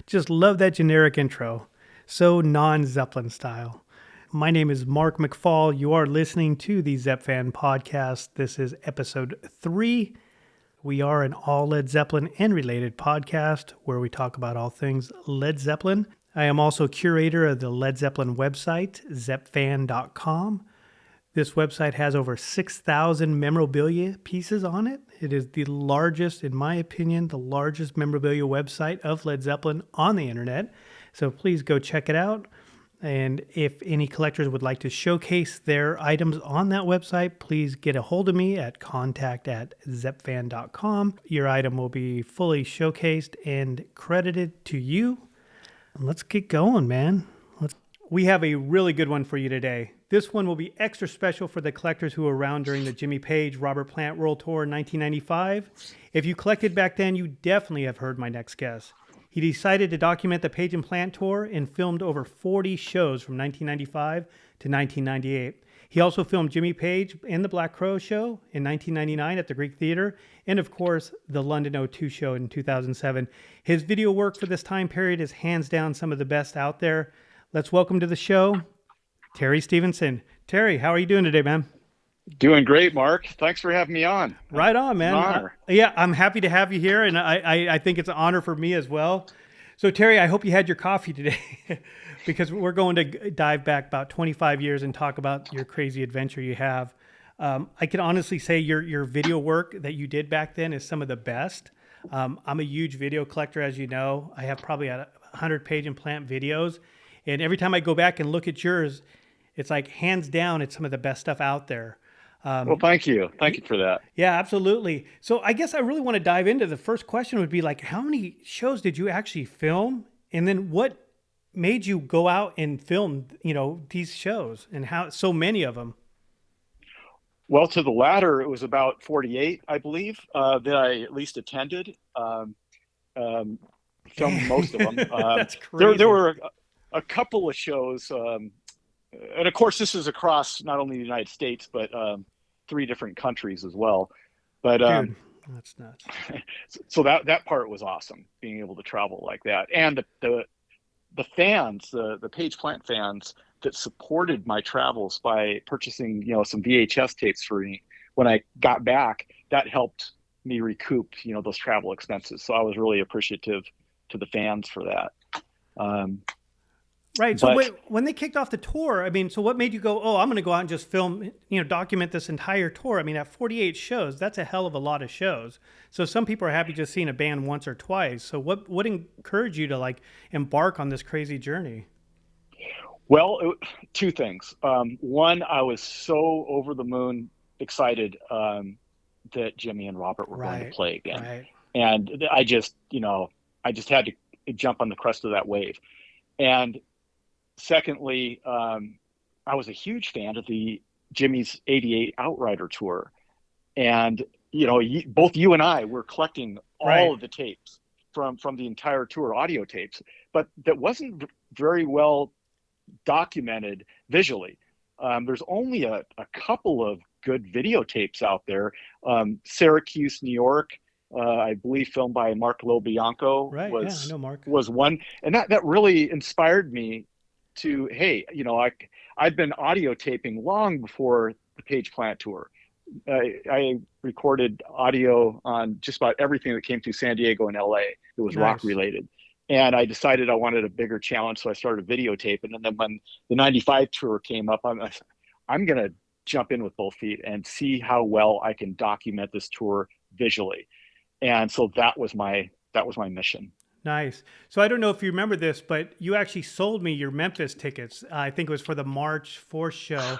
Just love that generic intro. So non-Zeppelin style. My name is Mark McFall. You are listening to the Zepfan podcast. This is episode 3. We are an all Led Zeppelin and related podcast where we talk about all things Led Zeppelin. I am also curator of the Led Zeppelin website, zepfan.com. This website has over 6,000 memorabilia pieces on it. It is the largest, in my opinion, the largest memorabilia website of Led Zeppelin on the internet. So please go check it out. And if any collectors would like to showcase their items on that website, please get a hold of me at contact@zepfan.com. Your item will be fully showcased and credited to you. Let's get going, man. We have a really good one for you today. This one will be extra special for the collectors who were around during the Jimmy Page, Robert Plant World Tour in 1995. If you collected back then, you definitely have heard my next guess. He decided to document the Page and Plant Tour and filmed over 40 shows from 1995 to 1998. He also filmed Jimmy Page and the Black Crow show in 1999 at the Greek Theater, and of course, the London O2 show in 2007. His video work for this time period is hands down some of the best out there. Let's welcome to the show, Terry Stephenson. Terry, how are you doing today, man? Doing great, Mark. Thanks for having me on. Right on, man. It's an honor. Yeah, I'm happy to have you here, and I think it's an honor for me as well. So, Terry, I hope you had your coffee today because we're going to dive back about 25 years and talk about your crazy adventure you have. I can honestly say your video work that you did back then is some of the best. I'm a huge video collector, as you know. I have probably 100 Page and Plant videos. And every time I go back and look at yours, it's like hands down, it's some of the best stuff out there. Well, thank you. Thank you for that. Yeah, absolutely. So I guess I really want to dive into the first question would be like, how many shows did you actually film? And then what made you go out and film, these shows and how so many of them? Well, to the latter, it was about 48, I believe, that I at least attended. Filmed most of them. That's crazy. There were a couple of shows, and of course, this is across not only the United States, but 3 different countries as well. But Dude, that's nuts. So that part was awesome, being able to travel like that, and the fans, the Page Plant fans that supported my travels by purchasing some VHS tapes for me when I got back, that helped me recoup those travel expenses. So I was really appreciative to the fans for that. Right. So when they kicked off the tour, so what made you go, oh, I'm going to go out and just film, document this entire tour? At 48 shows, that's a hell of a lot of shows. So some people are happy just seeing a band once or twice. So what encouraged you to embark on this crazy journey? Well, 2 things. One, I was so over the moon excited that Jimmy and Robert were going to play again. Right. And I just had to jump on the crest of that wave. And secondly, I was a huge fan of the Jimmy's '88 Outrider tour, and both you and I were collecting all of the tapes from the entire tour, audio tapes, but that wasn't very well documented visually. There's only a couple of good videotapes out there. Syracuse, New York, I believe filmed by Mark Lobianco, I know Mark. Was one, and that really inspired me to, hey, I'd been audio taping long before the Page Plant tour. I recorded audio on just about everything that came through San Diego and LA that was rock related. And I decided I wanted a bigger challenge, so I started videotaping. And then when the '95 tour came up, I'm going to jump in with both feet and see how well I can document this tour visually. And so that was my mission. Nice. So I don't know if you remember this, but you actually sold me your Memphis tickets. I think it was for the March 4th show.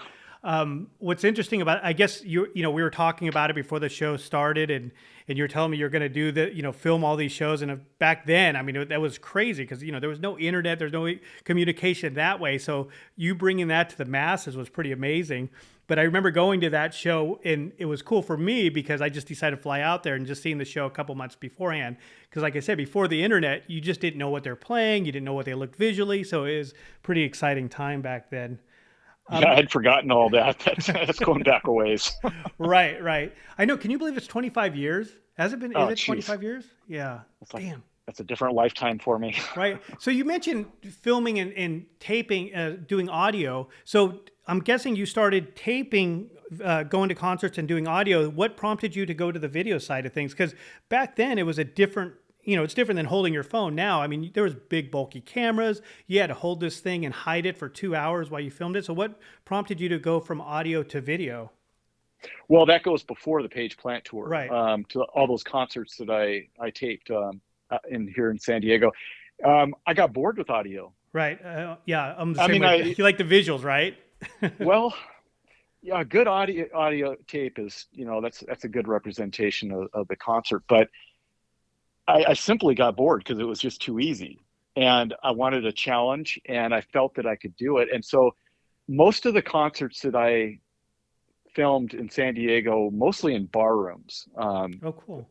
What's interesting about it, I guess we were talking about it before the show started, and you're telling me you're going to do the, film all these shows. And back then, that was crazy because, there was no internet, there's no communication that way. So you bringing that to the masses was pretty amazing. But I remember going to that show, and it was cool for me because I just decided to fly out there and just seeing the show a couple months beforehand. Because like I said, before the internet, you just didn't know what they're playing. You didn't know what they looked visually. So it was a pretty exciting time back then. Yeah, I had forgotten all that. That's going back a ways. Right, right. I know. Can you believe it's 25 years? Has it been? Is Oh, it geez. 25 years? Yeah. It's like Damn. that's a different lifetime for me. Right. So you mentioned filming and taping, doing audio. So I'm guessing you started taping, going to concerts and doing audio. What prompted you to go to the video side of things? Because back then it was a different, it's different than holding your phone now. I mean, there was big bulky cameras. You had to hold this thing and hide it for 2 hours while you filmed it. So what prompted you to go from audio to video? Well, that goes before the Page Plant tour, Right. to all those concerts that I taped in here in San Diego. I got bored with audio. Right. Yeah. I'm the I same mean, way. You like the visuals, right? well, yeah, a good audio tape is, that's a good representation of the concert. But I simply got bored because it was just too easy, and I wanted a challenge, and I felt that I could do it. And so, most of the concerts that I filmed in San Diego, mostly in bar rooms. Oh, cool.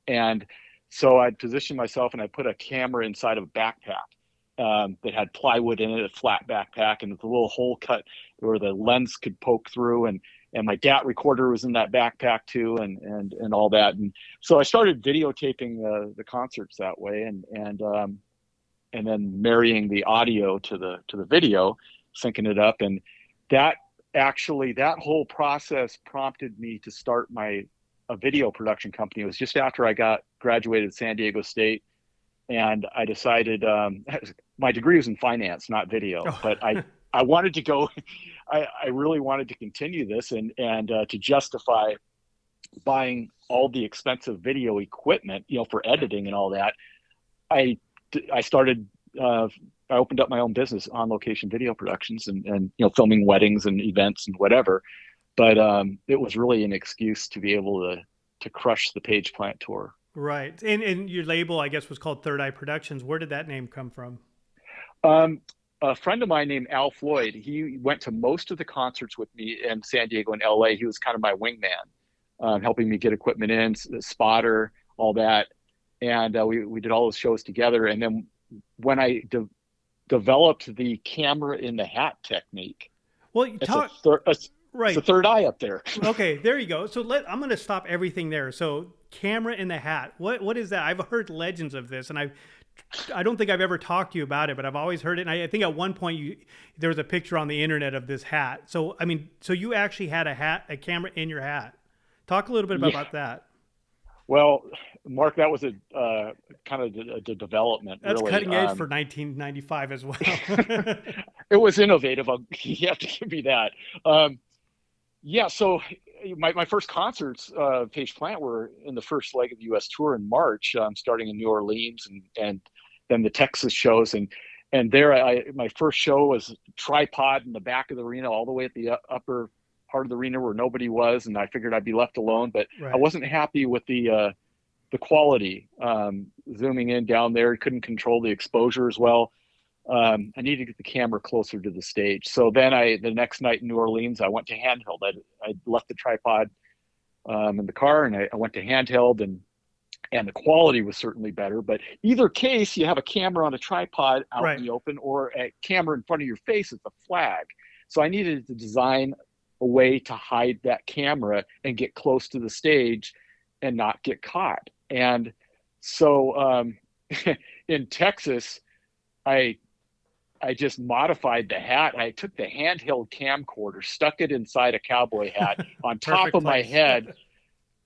And so I'd position myself and I put a camera inside of a backpack that had plywood in it, a flat backpack, and with a little hole cut where the lens could poke through. And my DAT recorder was in that backpack too, and all that. And so I started videotaping the concerts that way, and then marrying the audio to the video, syncing it up. And that that whole process prompted me to start a video production company. It was just after I graduated at San Diego State, and I decided my degree was in finance, not video, but I wanted to go. I really wanted to continue this, and to justify buying all the expensive video equipment, for editing and all that. I started. I opened up my own business, On Location Video Productions, and filming weddings and events and whatever. But it was really an excuse to be able to crush the Page Plant tour. Right. And your label, I guess, was called Third Eye Productions. Where did that name come from? A friend of mine named Al Floyd, he went to most of the concerts with me in San Diego and LA. He was kind of my wingman, helping me get equipment in, spotter, all that. And we did all those shows together. And then when I developed the camera in the hat technique, well, right. It's a third eye up there. Okay, there you go. So I'm going to stop everything there. So camera in the hat. What is that? I've heard legends of this, and I don't think I've ever talked to you about it, but I've always heard it. And I think at one point there was a picture on the internet of this hat. So I mean, so you actually had a camera in your hat. Talk a little bit about that. Well, Mark, that was a kind of the development. That's really cutting edge for 1995 as well. It was innovative. You have to give me that. Yeah. So my first concerts, Page Plant, were in the first leg of the U.S. tour in March, starting in New Orleans and then the Texas shows. And there, my first show was tripod in the back of the arena, all the way at the upper part of the arena where nobody was, and I figured I'd be left alone. But right. I wasn't happy with the quality. Zooming in down there, couldn't control the exposure as well. I needed to get the camera closer to the stage. So then the next night in New Orleans, I went to handheld. I left the tripod in the car, and I went to handheld, and the quality was certainly better. But either case, you have a camera on a tripod out right. in the open, or a camera in front of your face as a flag. So I needed to design a way to hide that camera and get close to the stage and not get caught. And so in Texas, I just modified the hat. I took the handheld camcorder, stuck it inside a cowboy hat on top of my head.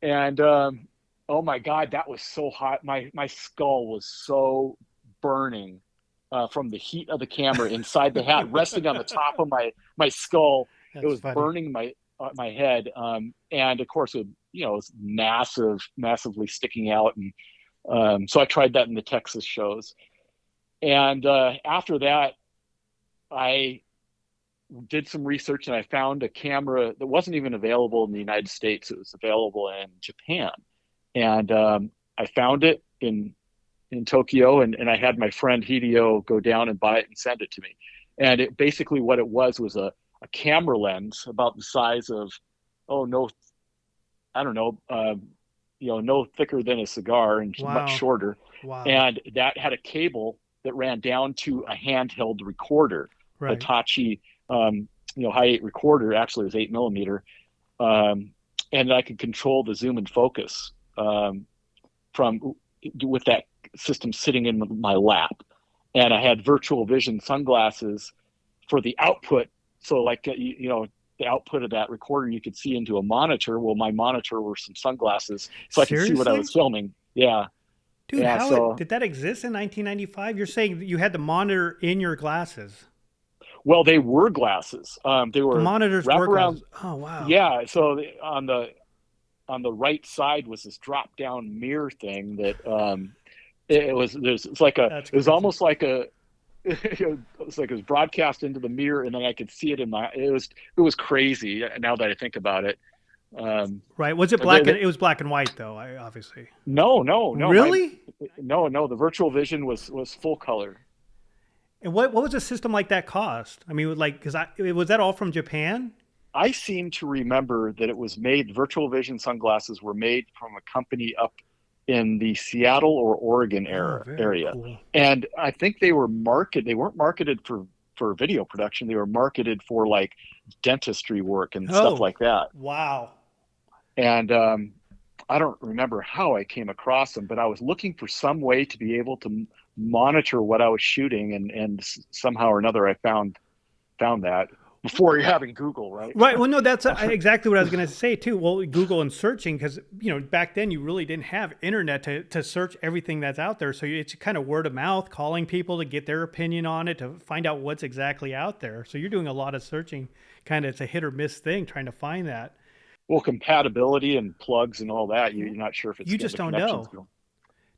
And oh my God, that was so hot. My skull was so burning from the heat of the camera inside the hat, resting on the top of my skull. That's it was funny. Burning my head. And of course, it was massively sticking out. And so I tried that in the Texas shows. And after that, I did some research, and I found a camera that wasn't even available in the United States. It was available in Japan. And I found it in Tokyo, and I had my friend Hideo go down and buy it and send it to me. And it basically, what it was a camera lens about the size of, no thicker than a cigar, and wow. much shorter. Wow. And that had a cable that ran down to a handheld recorder, right. Hitachi high 8 recorder. Actually, it was 8 millimeter, and I could control the zoom and focus from with that system sitting in my lap. And I had virtual vision sunglasses for the output. So like, the output of that recorder, you could see into a monitor. Well, my monitor were some sunglasses, so I could see what I was Seriously? filming. Yeah. Dude, Yeah. So, did that exist in 1995? You're saying that you had the monitor in your glasses. well, they were glasses. They The were monitors were wraparound. glasses. Oh, wow. Yeah. So on the right side was this drop down mirror thing that, That's it was crazy. almost like a, it was like it was broadcast into the mirror, and then I could see it it was crazy now that I think about it. Um, Right. Was it they, black? they, It was black and white, though, obviously. no, Really? no, the virtual vision was full color. And what was a system like that cost? I mean, like, was that all from Japan? I seem to remember that it was made, virtual vision sunglasses were made from a company up in the Seattle or Oregon Oh, very area. cool. And I think they weren't marketed for video production. They were marketed for like dentistry work and stuff Oh, like that. wow. And I don't remember how I came across them, but I was looking for some way to be able to monitor what I was shooting, and somehow or another I found that before having Google, right? Right. Well, no, that's exactly what I was going to say too. Well, Google and searching, because back then you really didn't have internet to search everything that's out there. So it's kind of word of mouth, calling people to get their opinion on it, to find out what's exactly out there. So you're doing a lot of searching. Kind of, it's a hit or miss thing trying to find that. Well, compatibility and plugs and all that, you're not sure if You the just don't connection's know. going.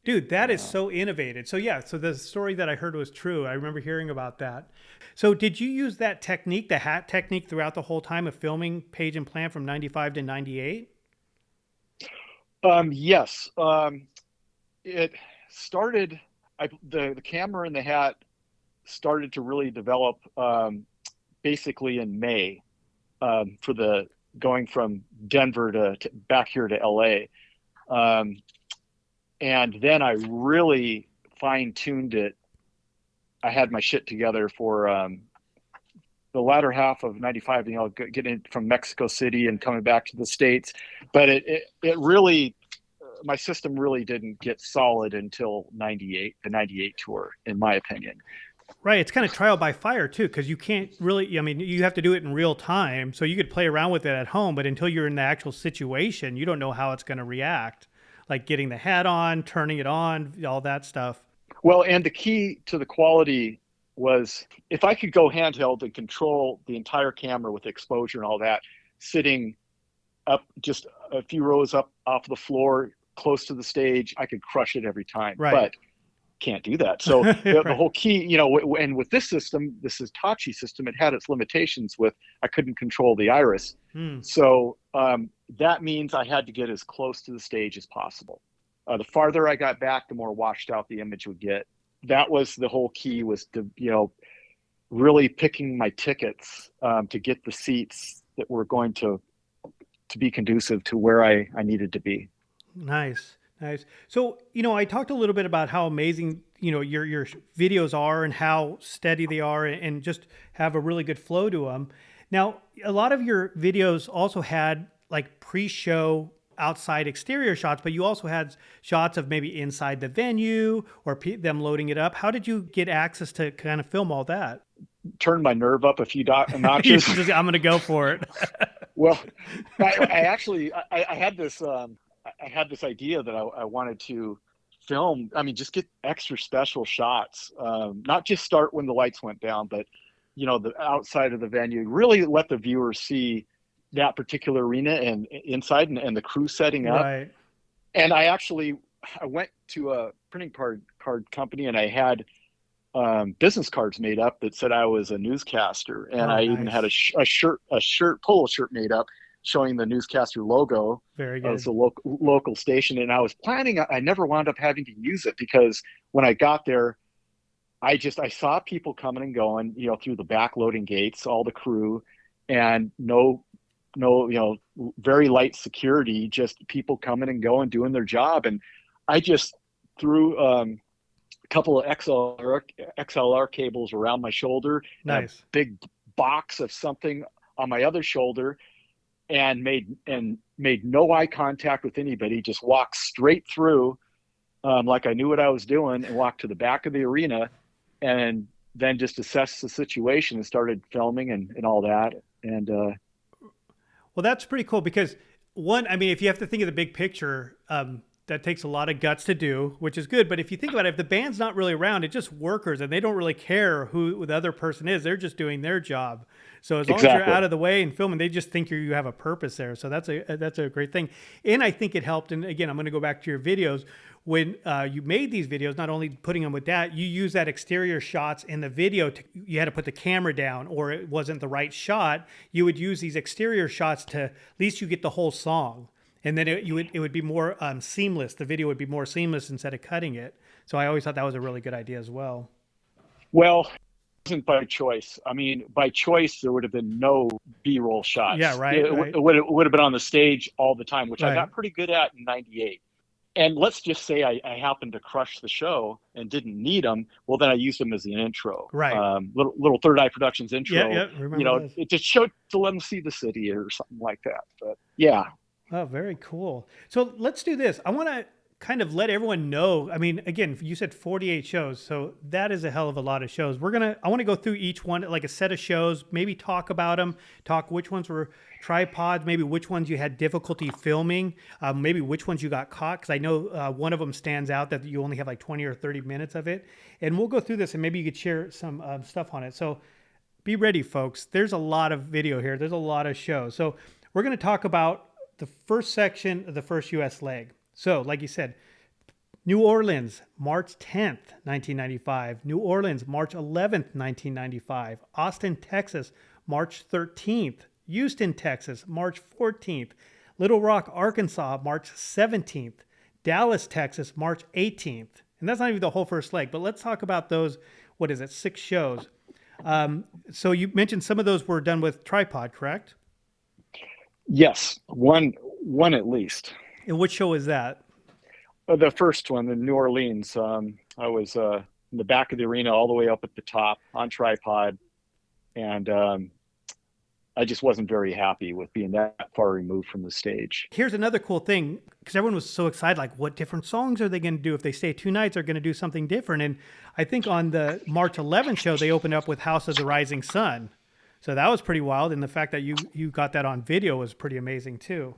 Dude, that is Yeah. so innovative. So yeah, so the story that I heard was true. I remember hearing about that. So did you use that technique, the hat technique, throughout the whole time of filming Page and Plant from 95 to 98? Yes. It started. The camera in the hat started to really develop basically in May, for the going from Denver to back here to LA. And then I really fine tuned it. I had my shit together for the latter half of 95, getting from Mexico City and coming back to the States. But it really, my system really didn't get solid until 98, the 98 tour, in my opinion. Right. It's kind of trial by fire too, because you can't really, I mean, you have to do it in real time. So you could play around with it at home, but until you're in the actual situation, you don't know how it's going to react. Like getting the hat on, turning it on, all that stuff. Well, and the key to the quality was if I could go handheld and control the entire camera with exposure and all that, sitting up just a few rows up off the floor, close to the stage, I could crush it every time. Right. But can't do that. So the Right. whole key, and with this system, this Hitachi system, it had its limitations with I couldn't control the iris. Hmm. So that means I had to get as close to the stage as possible. The farther I got back, the more washed out the image would get. That was the whole key, was to, really picking my tickets to get the seats that were going to be conducive to where I needed to be. Nice. Nice. So, I talked a little bit about how amazing, your videos are and how steady they are and just have a really good flow to them. Now, a lot of your videos also had like pre-show outside exterior shots, but you also had shots of maybe inside the venue or them loading it up. How did you get access to kind of film all that? Turned my nerve up a few You notches. just, I'm going to go for it. Well, I actually I had this idea that I wanted to film. I mean, just get extra special shots, not just start when the lights went down, but the outside of the venue. Really let the viewer see that particular arena and inside, and the crew setting up. Right. And I went to a printing card company, and I had business cards made up that said I was a newscaster, and Oh, I even had a polo shirt made up showing the newscaster logo. Very It good. was a local station, and I was planning. I never wound up having to use it because when I got there, I saw people coming and going, through the back loading gates, all the crew, and no, very light security, just people coming and going, doing their job, and I just threw couple of XLR cables around my shoulder, Nice. and a big box of something on my other shoulder and made no eye contact with anybody, just walked straight through, like I knew what I was doing, and walked to the back of the arena, and then just assessed the situation and started filming and all that. And well, that's pretty cool because one, I mean, if you have to think of the big picture, that takes a lot of guts to do, which is good. But if you think about it, if the band's not really around, it's just workers and they don't really care who the other person is. They're just doing their job. So as long as you're out of the way and filming, they just think you have a purpose there. So that's a great thing. And I think it helped. And again, I'm going to go back to your videos. When you made these videos, not only putting them with that, you use that exterior shots in the video. You had to put the camera down or it wasn't the right shot. You would use these exterior shots to at least you get the whole song. And then it would be more seamless. The video would be more seamless instead of cutting it. So I always thought that was a really good idea as well. Well, it wasn't by choice. I mean, by choice, there would have been no B-roll shots. Yeah, right. It would have been on the stage all the time, which I got pretty good at in '98. And let's just say I happened to crush the show and didn't need them. Well, then I used them as an intro. Right. Little Third Eye Productions intro. Yeah, remember it just showed to let them see the city or something like that. But yeah. Oh, very cool. So let's do this. I want to kind of let everyone know. I mean, again, you said 48 shows, so that is a hell of a lot of shows. I want to go through each one, like a set of shows, maybe talk about them, talk which ones were tripods, maybe which ones you had difficulty filming, maybe which ones you got caught, because I know one of them stands out that you only have like 20 or 30 minutes of it. And we'll go through this, and maybe you could share some stuff on it. So be ready, folks. There's a lot of video here. There's a lot of shows. So we're going to talk about the first section of the first U.S. leg. So, like you said, New Orleans, March 10th, 1995. New Orleans, March 11th, 1995. Austin, Texas, March 13th. Houston, Texas, March 14th. Little Rock, Arkansas, March 17th. Dallas, Texas, March 18th. And that's not even the whole first leg, but let's talk about those, 6 shows. So you mentioned some of those were done with tripod, correct? Yes, one at least. And which show is that? The first one, in New Orleans. I was in the back of the arena, all the way up at the top on tripod, and I just wasn't very happy with being that far removed from the stage. Here's another cool thing, because everyone was so excited, like, what different songs are they going to do? If they stay 2 nights, they're going to do something different. And I think on the March 11th show, they opened up with House of the Rising Sun. So that was pretty wild. And the fact that you got that on video was pretty amazing too.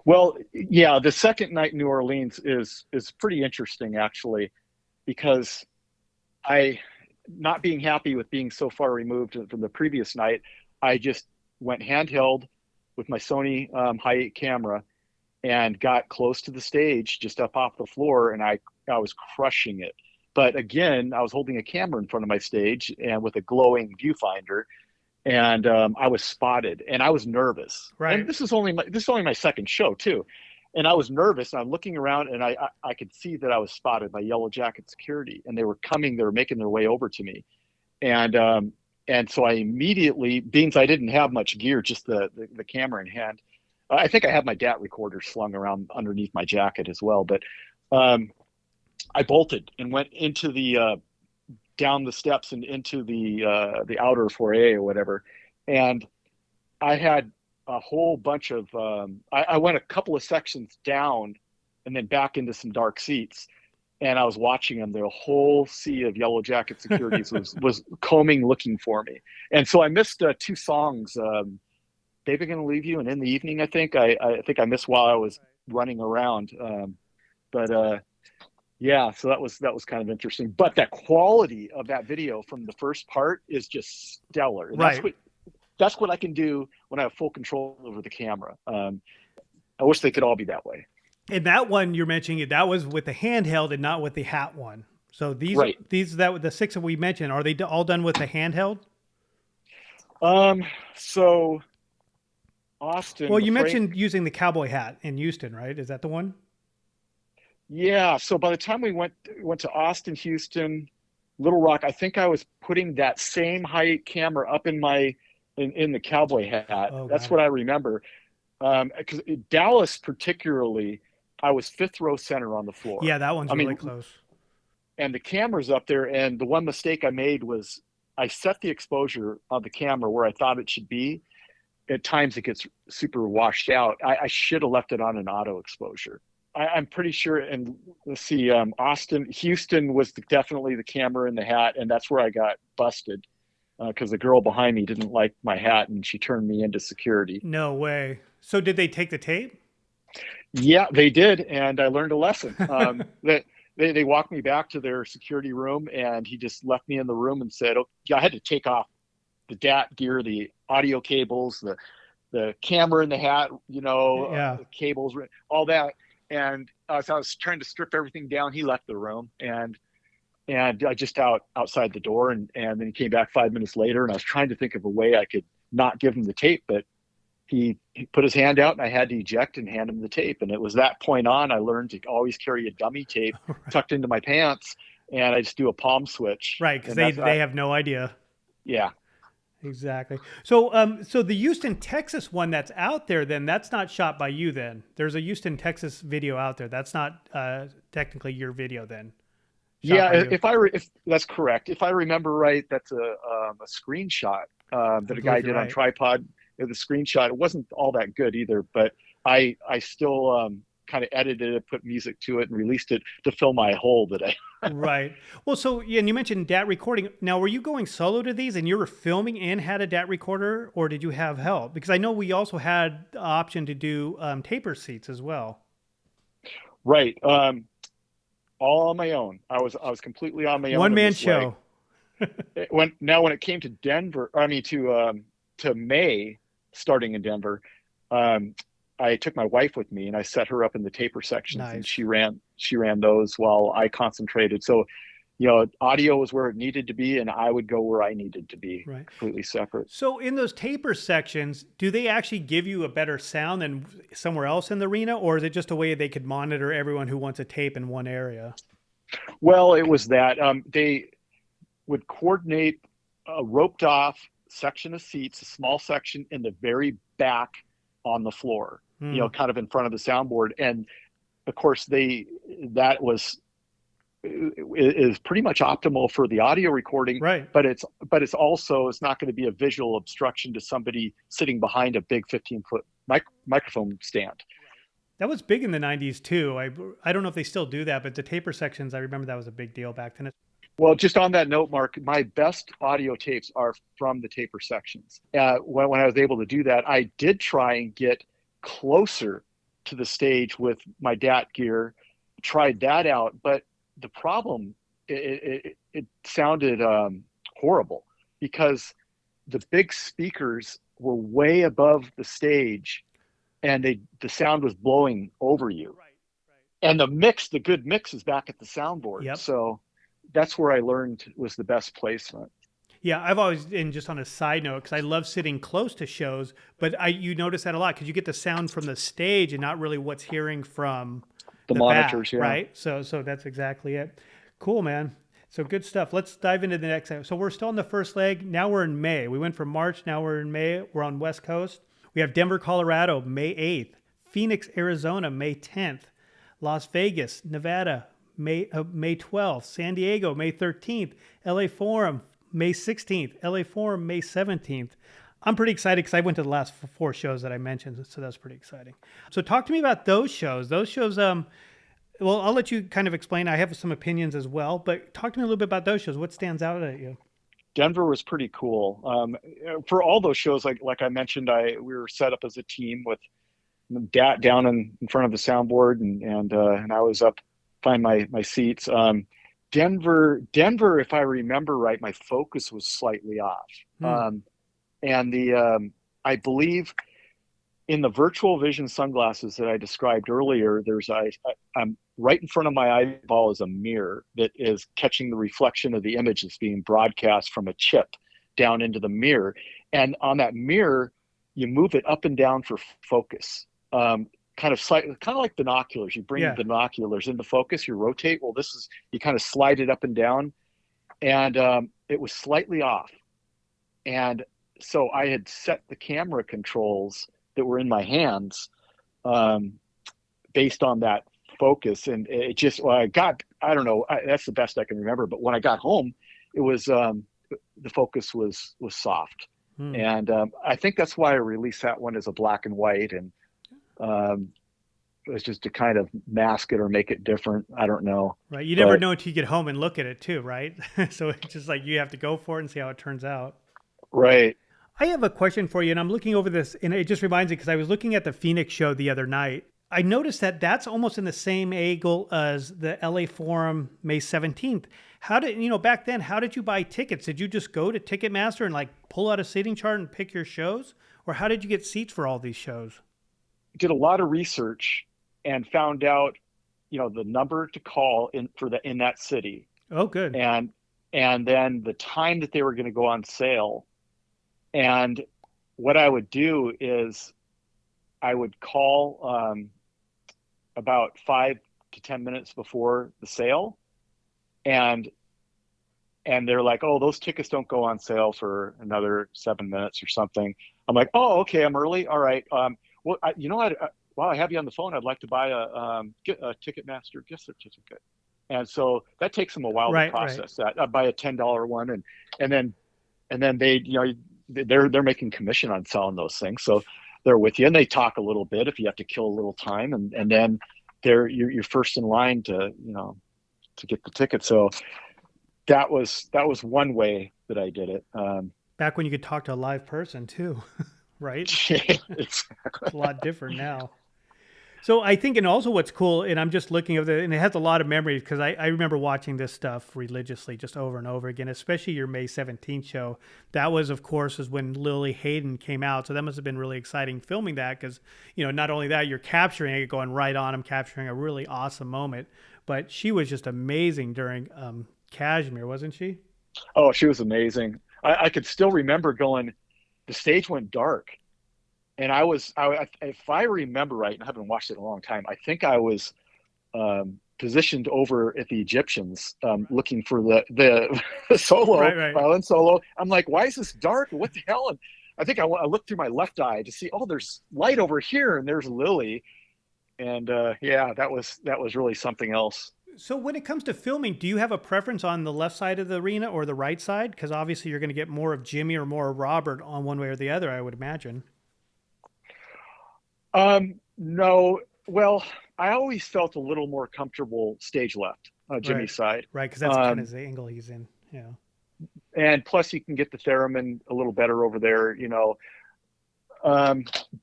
Well, yeah, the second night in New Orleans is pretty interesting, actually, because not being happy with being so far removed from the previous night, I just went handheld with my Sony Hi8 camera and got close to the stage, just up off the floor, and I was crushing it. But again, I was holding a camera in front of my stage and with a glowing viewfinder. And I was spotted, and I was nervous. Right. And this is only my second show too, and I was nervous. And I'm looking around, and I could see that I was spotted by Yellow Jacket security, and they were making their way over to me, and so I immediately, being I didn't have much gear, just the camera in hand. I think I had my DAT recorder slung around underneath my jacket as well, but I bolted and went into the down the steps and into the outer foyer or whatever. And I had a whole bunch of, I went a couple of sections down and then back into some dark seats. And I was watching them. The whole sea of Yellow Jacket securities was combing, looking for me. And so I missed 2 songs, Baby Gonna Leave You and In the Evening, I think. I think I missed while I was running around. Yeah, so that was kind of interesting. But that quality of that video from the first part is just stellar. And right. That's what I can do when I have full control over the camera. I wish they could all be that way. And that one you're mentioning, that was with the handheld and not with the hat one. So the 6 that we mentioned, are they all done with the handheld? So Austin. Well, you mentioned using the cowboy hat in Houston, right? Is that the one? Yeah. So by the time we went to Austin, Houston, Little Rock, I think I was putting that same Hi8 camera up in the cowboy hat. Oh, that's what I remember. Because Dallas particularly, I was 5th row center on the floor. Yeah, that one's really close. And the camera's up there, and the one mistake I made was I set the exposure of the camera where I thought it should be. At times it gets super washed out. I should have left it on an auto exposure. I'm pretty sure, and let's see, Houston was definitely the camera in the hat, and that's where I got busted because the girl behind me didn't like my hat, and she turned me into security. No way. So did they take the tape? Yeah, they did, and I learned a lesson. That they walked me back to their security room, and he just left me in the room and said, "Oh, yeah, I had to take off the DAT gear, the audio cables, the camera in the hat, the cables, all that." And as I was trying to strip everything down, he left the room, and I just outside the door, and then he came back 5 minutes later, and I was trying to think of a way I could not give him the tape, but he put his hand out, and I had to eject and hand him the tape. And it was that point on I learned to always carry a dummy tape tucked into my pants, and I just do a palm switch. Right, because they have no idea. Yeah. Exactly. So, so the Houston, Texas one that's out there, then that's not shot by you. Then there's a Houston, Texas video out there. That's not technically your video. Then. Yeah, if that's correct. If I remember right, that's a screenshot that a guy did on tripod. The screenshot, it wasn't all that good either, but I still kind of edited it, put music to it, and released it to fill my hole that I. Right. Well, so, yeah, and you mentioned DAT recording. Now, were you going solo to these and you were filming and had a DAT recorder, or did you have help? Because I know we also had the option to do taper seats as well. Right. All on my own. I was completely on my own. One man show. When it came to Denver, to May, starting in Denver, I took my wife with me, and I set her up in the taper sections. Nice. And she ran those while I concentrated. So, audio was where it needed to be, and I would go where I needed to be. Right. Completely separate. So in those taper sections, do they actually give you a better sound than somewhere else in the arena, or is it just a way they could monitor everyone who wants a tape in one area? Well, it was that they would coordinate a roped off section of seats, a small section in the very back on the floor, kind of in front of the soundboard. And of course that is pretty much optimal for the audio recording, right? But it's not going to be a visual obstruction to somebody sitting behind a big 15-foot microphone stand. That was big in the 90s too. I don't know if they still do that, but the taper sections, I remember that was a big deal back then. Well, just on that note, Mark, my best audio tapes are from the taper sections. When I was able to do that, I did try and get closer to the stage with my DAT gear, tried that out, but the problem, it sounded horrible because the big speakers were way above the stage, and the sound was blowing over you. Right. And the good mix is back at the soundboard. Yep. So that's where I learned was the best placement. Yeah, I've always, and just on a side note, because I love sitting close to shows, but you notice that a lot because you get the sound from the stage and not really what's hearing from the monitors, back, right? So that's exactly it. Cool, man. So good stuff. Let's dive into the next. So we're still on the first leg. Now we're in May. We went from March. Now we're in May. We're on West Coast. We have Denver, Colorado, May 8th. Phoenix, Arizona, May 10th. Las Vegas, Nevada, May 12th. San Diego, May 13th. LA Forum, May 16th. LA Forum, May 17th. I'm pretty excited because I went to the last 4 shows that I mentioned, so that's pretty exciting. So talk to me about those shows. Those shows, well, I'll let you kind of explain. I have some opinions as well, but talk to me a little bit about those shows. What stands out at you? Denver was pretty cool. For all those shows, like I mentioned, we were set up as a team with DAT down in front of the soundboard, and I was up, find my seats. Denver, if I remember right, my focus was slightly off. And I believe in the virtual vision sunglasses that I described earlier, I'm right in front of my eyeball is a mirror that is catching the reflection of the image that's being broadcast from a chip down into the mirror. And on that mirror, you move it up and down for focus. Kind of like binoculars. You bring the binoculars into focus, you rotate. Well, you kind of slide it up and down, and it was slightly off. And so I had set the camera controls that were in my hands based on that focus. And it just, I don't know, that's the best I can remember. But when I got home, it was the focus was soft. Hmm. And I think that's why I released that one as a black and white, and it was just to kind of mask it or make it different. I don't know. Right. You never But know until you get home and look at it too, right? So it's just like you have to go for it and see how it turns out. right. I have a question for you, and I'm looking over this, and it just reminds me because I was looking at the Phoenix show the other night. I noticed that that's almost in the same angle as the LA Forum May 17th. How did, back then, how did you buy tickets? Did you just go to Ticketmaster and like pull out a seating chart and pick your shows? Or how did you get seats for all these shows? Did a lot of research and found out, the number to call in that city, Oh, good. and then the time that they were going to go on sale. And what I would do is I would call about 5 to 10 minutes before the sale, and they're like, "Oh, those tickets don't go on sale for another 7 minutes or something." I'm like, "Oh, okay, I'm early. All right. Well, while I have you on the phone, I'd like to buy a Ticketmaster gift certificate." And so that takes them a while to process that. I buy a $10 one, and then they, they're making commission on selling those things, so they're with you, and they talk a little bit if you have to kill a little time, and then you're first in line to get the ticket. So that was one way that I did it. Back when you could talk to a live person too, right? Yeah, It's a lot different now. So I think, and also what's cool, and I'm just looking at it, and it has a lot of memories because I remember watching this stuff religiously just over and over again, especially your May 17th show. That was, of course, is when Lily Hayden came out. So that must have been really exciting filming that because, not only that, you're capturing it, going right on. I'm capturing a really awesome moment. But she was just amazing during Kashmir, wasn't she? Oh, she was amazing. I could still remember the stage went dark. And if I remember right, and I haven't watched it in a long time, I think I was positioned over at the Egyptians, looking for the solo, Right. violin solo. I'm like, why is this dark? What the hell? And I think I looked through my left eye to see, oh, there's light over here, and there's Lily. And yeah, that was really something else. So when it comes to filming, do you have a preference on the left side of the arena or the right side? Because obviously you're going to get more of Jimmy or more of Robert on one way or the other, I would imagine. No. Well, I always felt a little more comfortable stage left, Jimmy's side. Right, because that's kind of the angle he's in. Yeah. And plus, you can get the theremin a little better over there,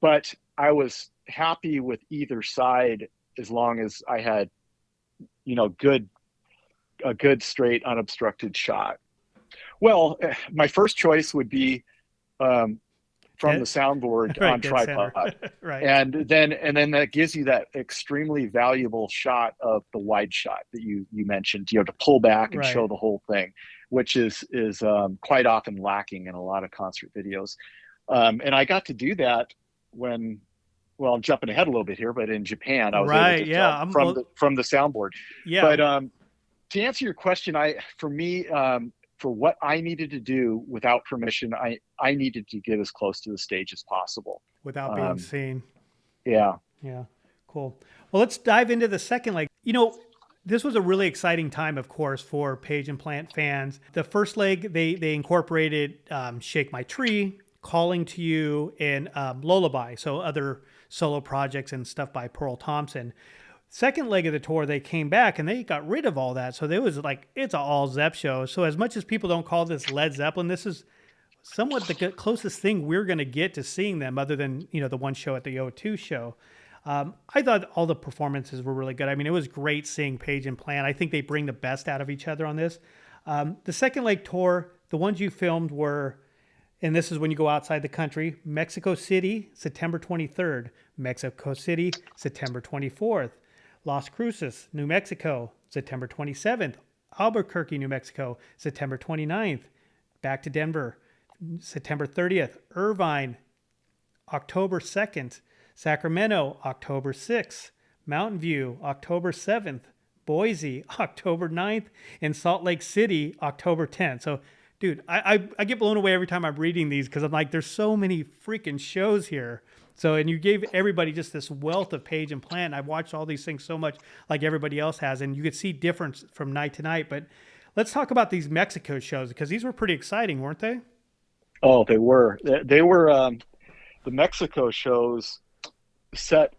But I was happy with either side as long as I had, a good, straight, unobstructed shot. Well, my first choice would be from the soundboard on tripod. Right. And then that gives you that extremely valuable shot of the wide shot that you mentioned, to pull back and show the whole thing, which is quite often lacking in a lot of concert videos. And I got to do that when, well, I'm jumping ahead a little bit here, but in Japan, I was able to film from the soundboard. Yeah. But to answer your question, for what I needed to do without permission, I needed to get as close to the stage as possible. Without being seen. Yeah. Yeah. Cool. Well, let's dive into the second leg. This was a really exciting time, of course, for Page and Plant fans. The first leg, they incorporated Shake My Tree, Calling to You, and Lullaby. So other solo projects and stuff by Pearl Thompson. Second leg of the tour, they came back and they got rid of all that. So there was it's an all Zepp show. So as much as people don't call this Led Zeppelin, this is somewhat the closest thing we're going to get to seeing them, other than, the one show at the O2 show. I thought all the performances were really good. I mean, it was great seeing Page and Plant. I think they bring the best out of each other on this. The second leg tour, the ones you filmed were, and this is when you go outside the country, Mexico City, September 23rd, Mexico City, September 24th, Las Cruces, New Mexico, September 27th, Albuquerque, New Mexico, September 29th, back to Denver, September 30th, Irvine, October 2nd, Sacramento, October 6th, Mountain View, October 7th, Boise, October 9th, and Salt Lake City, October 10th. So, dude, I get blown away every time I'm reading these because I'm like, there's so many freaking shows here. So, and you gave everybody just this wealth of Page and Plant. I've watched all these things so much like everybody else has, and you could see difference from night to night. But Let's talk about these Mexico shows because these were pretty exciting, weren't they? Oh, they were. They were the Mexico shows set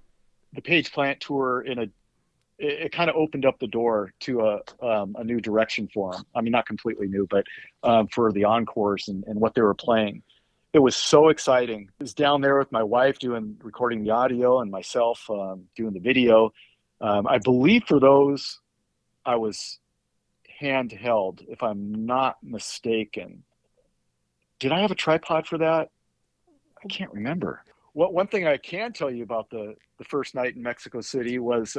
the Page Plant tour in a. It kind of opened up the door to a new direction for them. I mean, not completely new, but for the encores and what they were playing. It was so exciting. I was down there with my wife recording the audio and myself doing the video. I believe for those, I was handheld, if I'm not mistaken. Did I have a tripod for that? I can't remember. One thing I can tell you about the first night in Mexico City was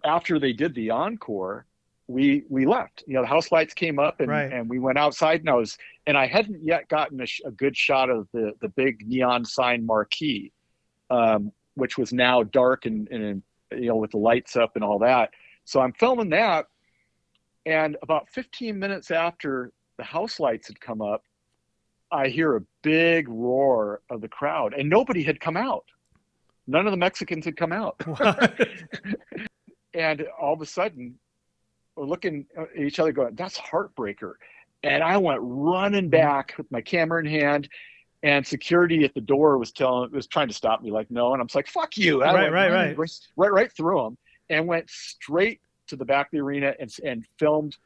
after they did the encore, we left. You know, the house lights came up and we went outside, and I hadn't yet gotten a good shot of the big neon sign marquee, which was now dark and with the lights up and all that. So I'm filming that, and about 15 minutes after the house lights had come up, I hear a big roar of the crowd, and nobody had come out. None of the Mexicans had come out. And all of a sudden, we're looking at each other going, that's Heartbreaker. And I went running back with my camera in hand, and security at the door was trying to stop me, like, no. And I'm like, fuck you. I went right through them and went straight to the back of the arena and filmed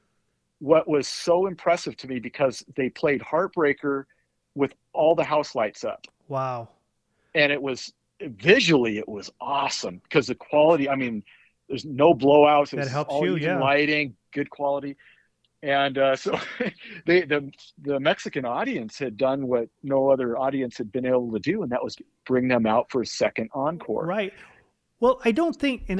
what was so impressive to me, because they played Heartbreaker with all the house lights up. Wow. And it was visually, it was awesome because the quality, I mean, there's no blowouts. That helps all you, even lighting, good quality. And so the Mexican audience had done what no other audience had been able to do, and that was bring them out for a second encore. Right. Well, I don't think they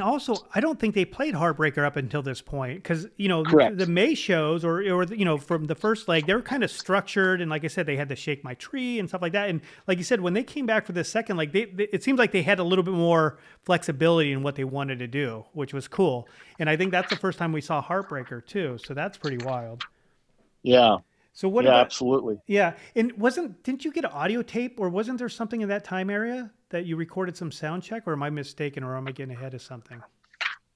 played Heartbreaker up until this point, because, the May shows or from the first leg, they were kind of structured. And like I said, they had to Shake My Tree and stuff like that. And like you said, when they came back for the second leg, it seems like they had a little bit more flexibility in what they wanted to do, which was cool. And I think that's the first time we saw Heartbreaker too. So that's pretty wild. Yeah. So what about, absolutely. Yeah. And didn't you get an audio tape, or wasn't there something in that time area that you recorded some sound check, or am I mistaken, or am I getting ahead of something?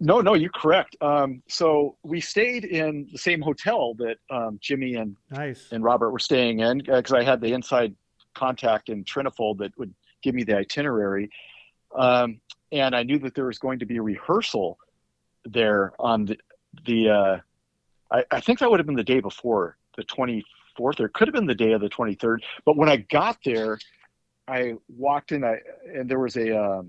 No, you're correct. So we stayed in the same hotel that Jimmy and Robert were staying in, because I had the inside contact in Trinifold that would give me the itinerary. And I knew that there was going to be a rehearsal there on I think that would have been the day before, the 24th, or it could have been the day of the 23rd. But when I got there, I walked in, and there was a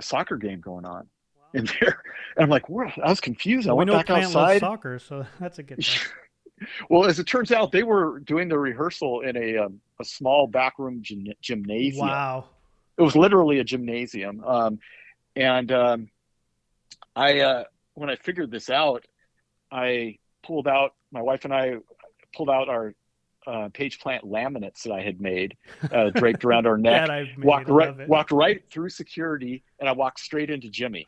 soccer game going on in there. And I'm like, what? I was confused. I went back outside. Soccer, so that's a good thing. Well, as it turns out, they were doing the rehearsal in a small backroom gymnasium. Wow. It was literally a gymnasium. When I figured this out, my wife and I pulled out our Page Plant laminates that I had made, draped around our neck, walked right through security, and I walked straight into Jimmy.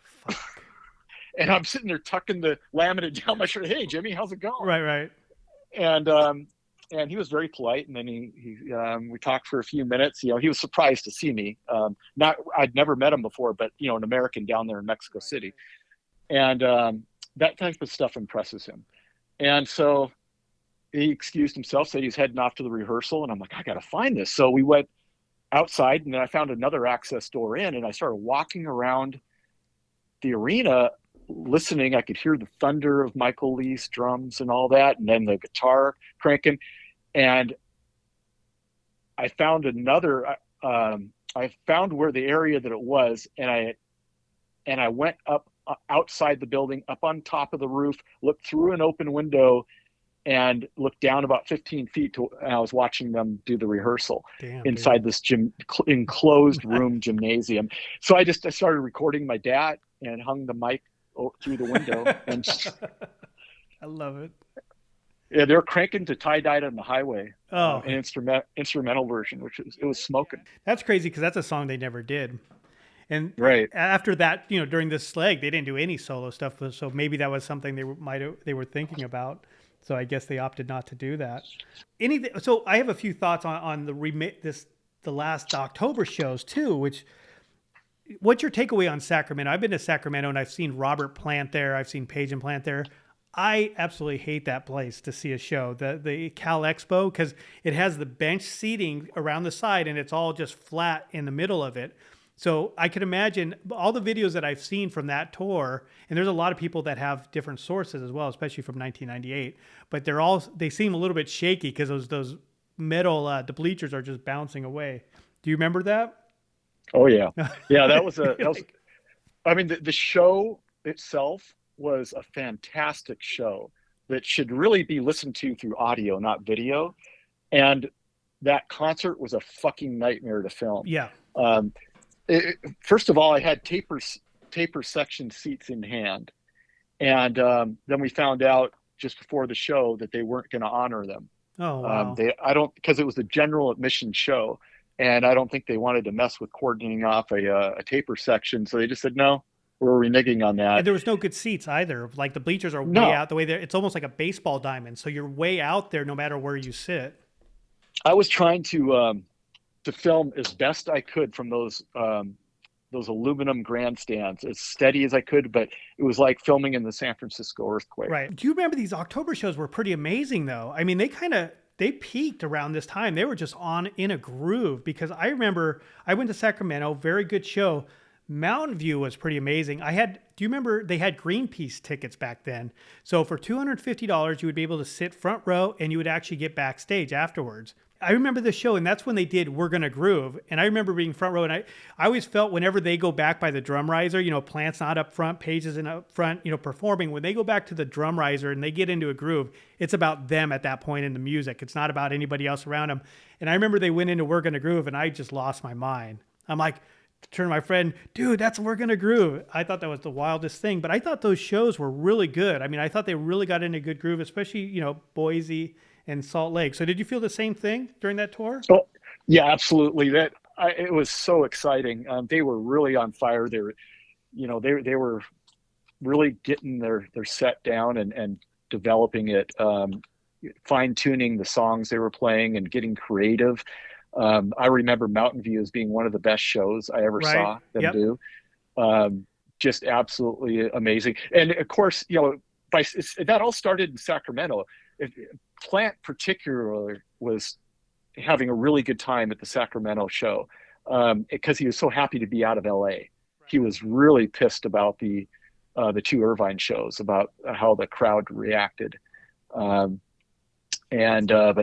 And I'm sitting there tucking the laminate down my shirt. Hey, Jimmy, how's it going? Right. And he was very polite. And then we talked for a few minutes. He was surprised to see me. I'd never met him before, but an American down there in Mexico City. And that type of stuff impresses him. And so he excused himself, said he's heading off to the rehearsal. And I'm like, I got to find this. So we went outside, and then I found another access door in, and I started walking around the arena, listening. I could hear the thunder of Michael Lee's drums and all that, and then the guitar cranking. And I found I found where the area that it was, and I went up outside the building, up on top of the roof, looked through an open window, and looked down about 15 feet and I was watching them do the rehearsal inside this enclosed room gymnasium. So I started recording my dad and hung the mic through the window. And I love it. Yeah, they're cranking to Tie Dyed on the Highway, an instrumental version, it was smoking. That's crazy, because that's a song they never did. And after that, during this leg, they didn't do any solo stuff. So maybe that was something they were thinking about. So I guess they opted not to do that. So I have a few thoughts on the last October shows too. What's your takeaway on Sacramento? I've been to Sacramento and I've seen Robert Plant there. I've seen Page and Plant there. I absolutely hate that place to see a show, the Cal Expo, because it has the bench seating around the side and it's all just flat in the middle of it. So I could imagine all the videos that I've seen from that tour, and there's a lot of people that have different sources as well, especially from 1998. But they seem a little bit shaky because those metal the bleachers are just bouncing away. Do you remember that? Oh yeah, yeah. That was Like, I mean, the show itself was a fantastic show that should really be listened to through audio, not video. And that concert was a fucking nightmare to film. yeah. Um, First of all, I had taper section seats in hand, and then we found out just before the show that they weren't going to honor them. Oh wow. I don't, because it was a general admission show, and I don't think they wanted to mess with coordinating off a taper section, so they just said no. We're reneging on that. And there was no good seats either. Like the bleachers are way No, out the way there. It's almost like a baseball diamond. So you're way out there no matter where you sit. I was trying to film as best I could from those aluminum grandstands, as steady as I could, but it was like filming in the San Francisco earthquake. Right. Do you remember these October shows were pretty amazing though? I mean, they peaked around this time. They were just in a groove because I remember I went to Sacramento, very good show. Mountain View was pretty amazing. Do you remember they had Greenpeace tickets back then? So for $250, you would be able to sit front row and you would actually get backstage afterwards. I remember the show, and that's when they did We're Gonna Groove. And I remember being front row, and I always felt whenever they go back by the drum riser, Plant's not up front, Page isn't up front, performing. When they go back to the drum riser and they get into a groove, it's about them at that point in the music. It's not about anybody else around them. And I remember they went into We're Gonna Groove, and I just lost my mind. I'm like, turn to my friend, dude, that's We're Gonna Groove. I thought that was the wildest thing, but I thought those shows were really good. I mean, I thought they really got into a good groove, especially, Boise and Salt Lake. So did you feel the same thing during that tour? Oh, yeah, absolutely. It was so exciting. They were really on fire. They were really getting their set down and developing it, fine tuning the songs they were playing and getting creative. I remember Mountain View as being one of the best shows I ever saw them do. Just absolutely amazing. And of course, that all started in Sacramento. Plant particularly was having a really good time at the Sacramento show because he was so happy to be out of LA. Right. He was really pissed about the two Irvine shows, about how the crowd reacted. But